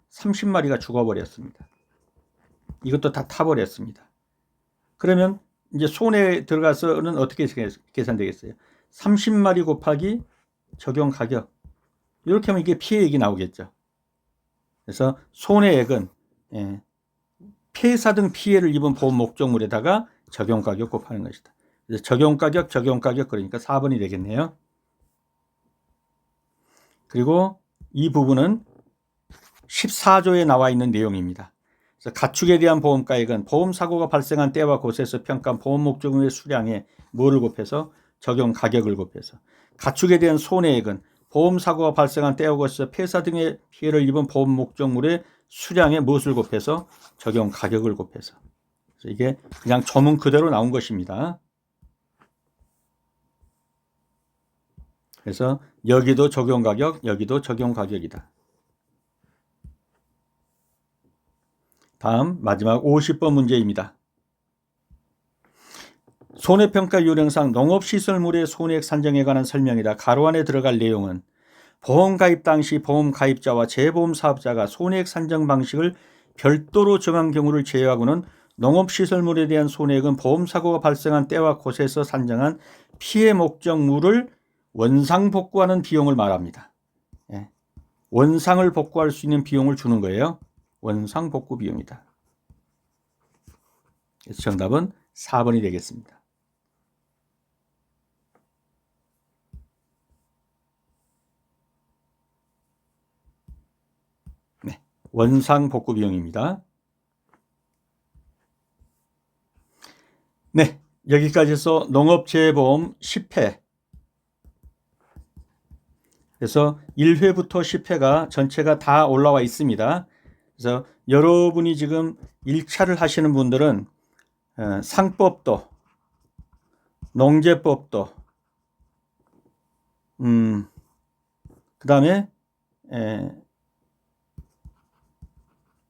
30마리가 죽어버렸습니다. 이것도 다 타버렸습니다. 그러면 이제 손해에 들어가서는 어떻게 계산되겠어요? 30마리 곱하기 적용 가격. 이렇게 하면 이게 피해액이 나오겠죠. 그래서 손해액은 폐사 등 피해를 입은 보험 목적물에다가 적용 가격 곱하는 것이다. 그래서 적용 가격 그러니까 4번이 되겠네요. 그리고 이 부분은 14조에 나와 있는 내용입니다. 그래서 가축에 대한 보험가액은 보험사고가 발생한 때와 곳에서 평가한 보험 목적물의 수량에 뭐를 곱해서 적용 가격을 곱해서, 가축에 대한 손해액은 보험사고가 발생한 때와 곳에서 폐사 등의 피해를 입은 보험 목적물의 수량에 무엇을 곱해서 적용 가격을 곱해서. 그래서 이게 그냥 조문 그대로 나온 것입니다. 그래서 여기도 적용 가격, 여기도 적용 가격이다. 다음 마지막 50번 문제입니다. 손해평가 요령상 농업시설물의 손해액 산정에 관한 설명이다. 가로 안에 들어갈 내용은 보험 가입 당시 보험 가입자와 재보험 사업자가 손해액 산정 방식을 별도로 정한 경우를 제외하고는 농업시설물에 대한 손해액은 보험사고가 발생한 때와 곳에서 산정한 피해 목적물을 원상 복구하는 비용을 말합니다. 원상을 복구할 수 있는 비용을 주는 거예요. 원상 복구 비용이다. 그래서 정답은 4번이 되겠습니다. 네, 원상 복구 비용입니다. 네, 여기까지 해서 농업재해보험 10회. 그래서 1회부터 10회가 전체가 다 올라와 있습니다. 그래서 여러분이 지금 1차를 하시는 분들은 상법도, 농재법도, 그 다음에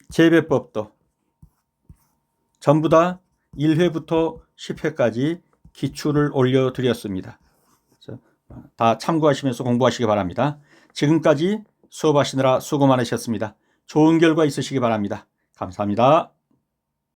재배법도 전부 다 1회부터 10회까지 기출을 올려드렸습니다. 그래서 다 참고하시면서 공부하시기 바랍니다. 지금까지 수업하시느라 수고 많으셨습니다. 좋은 결과 있으시기 바랍니다. 감사합니다.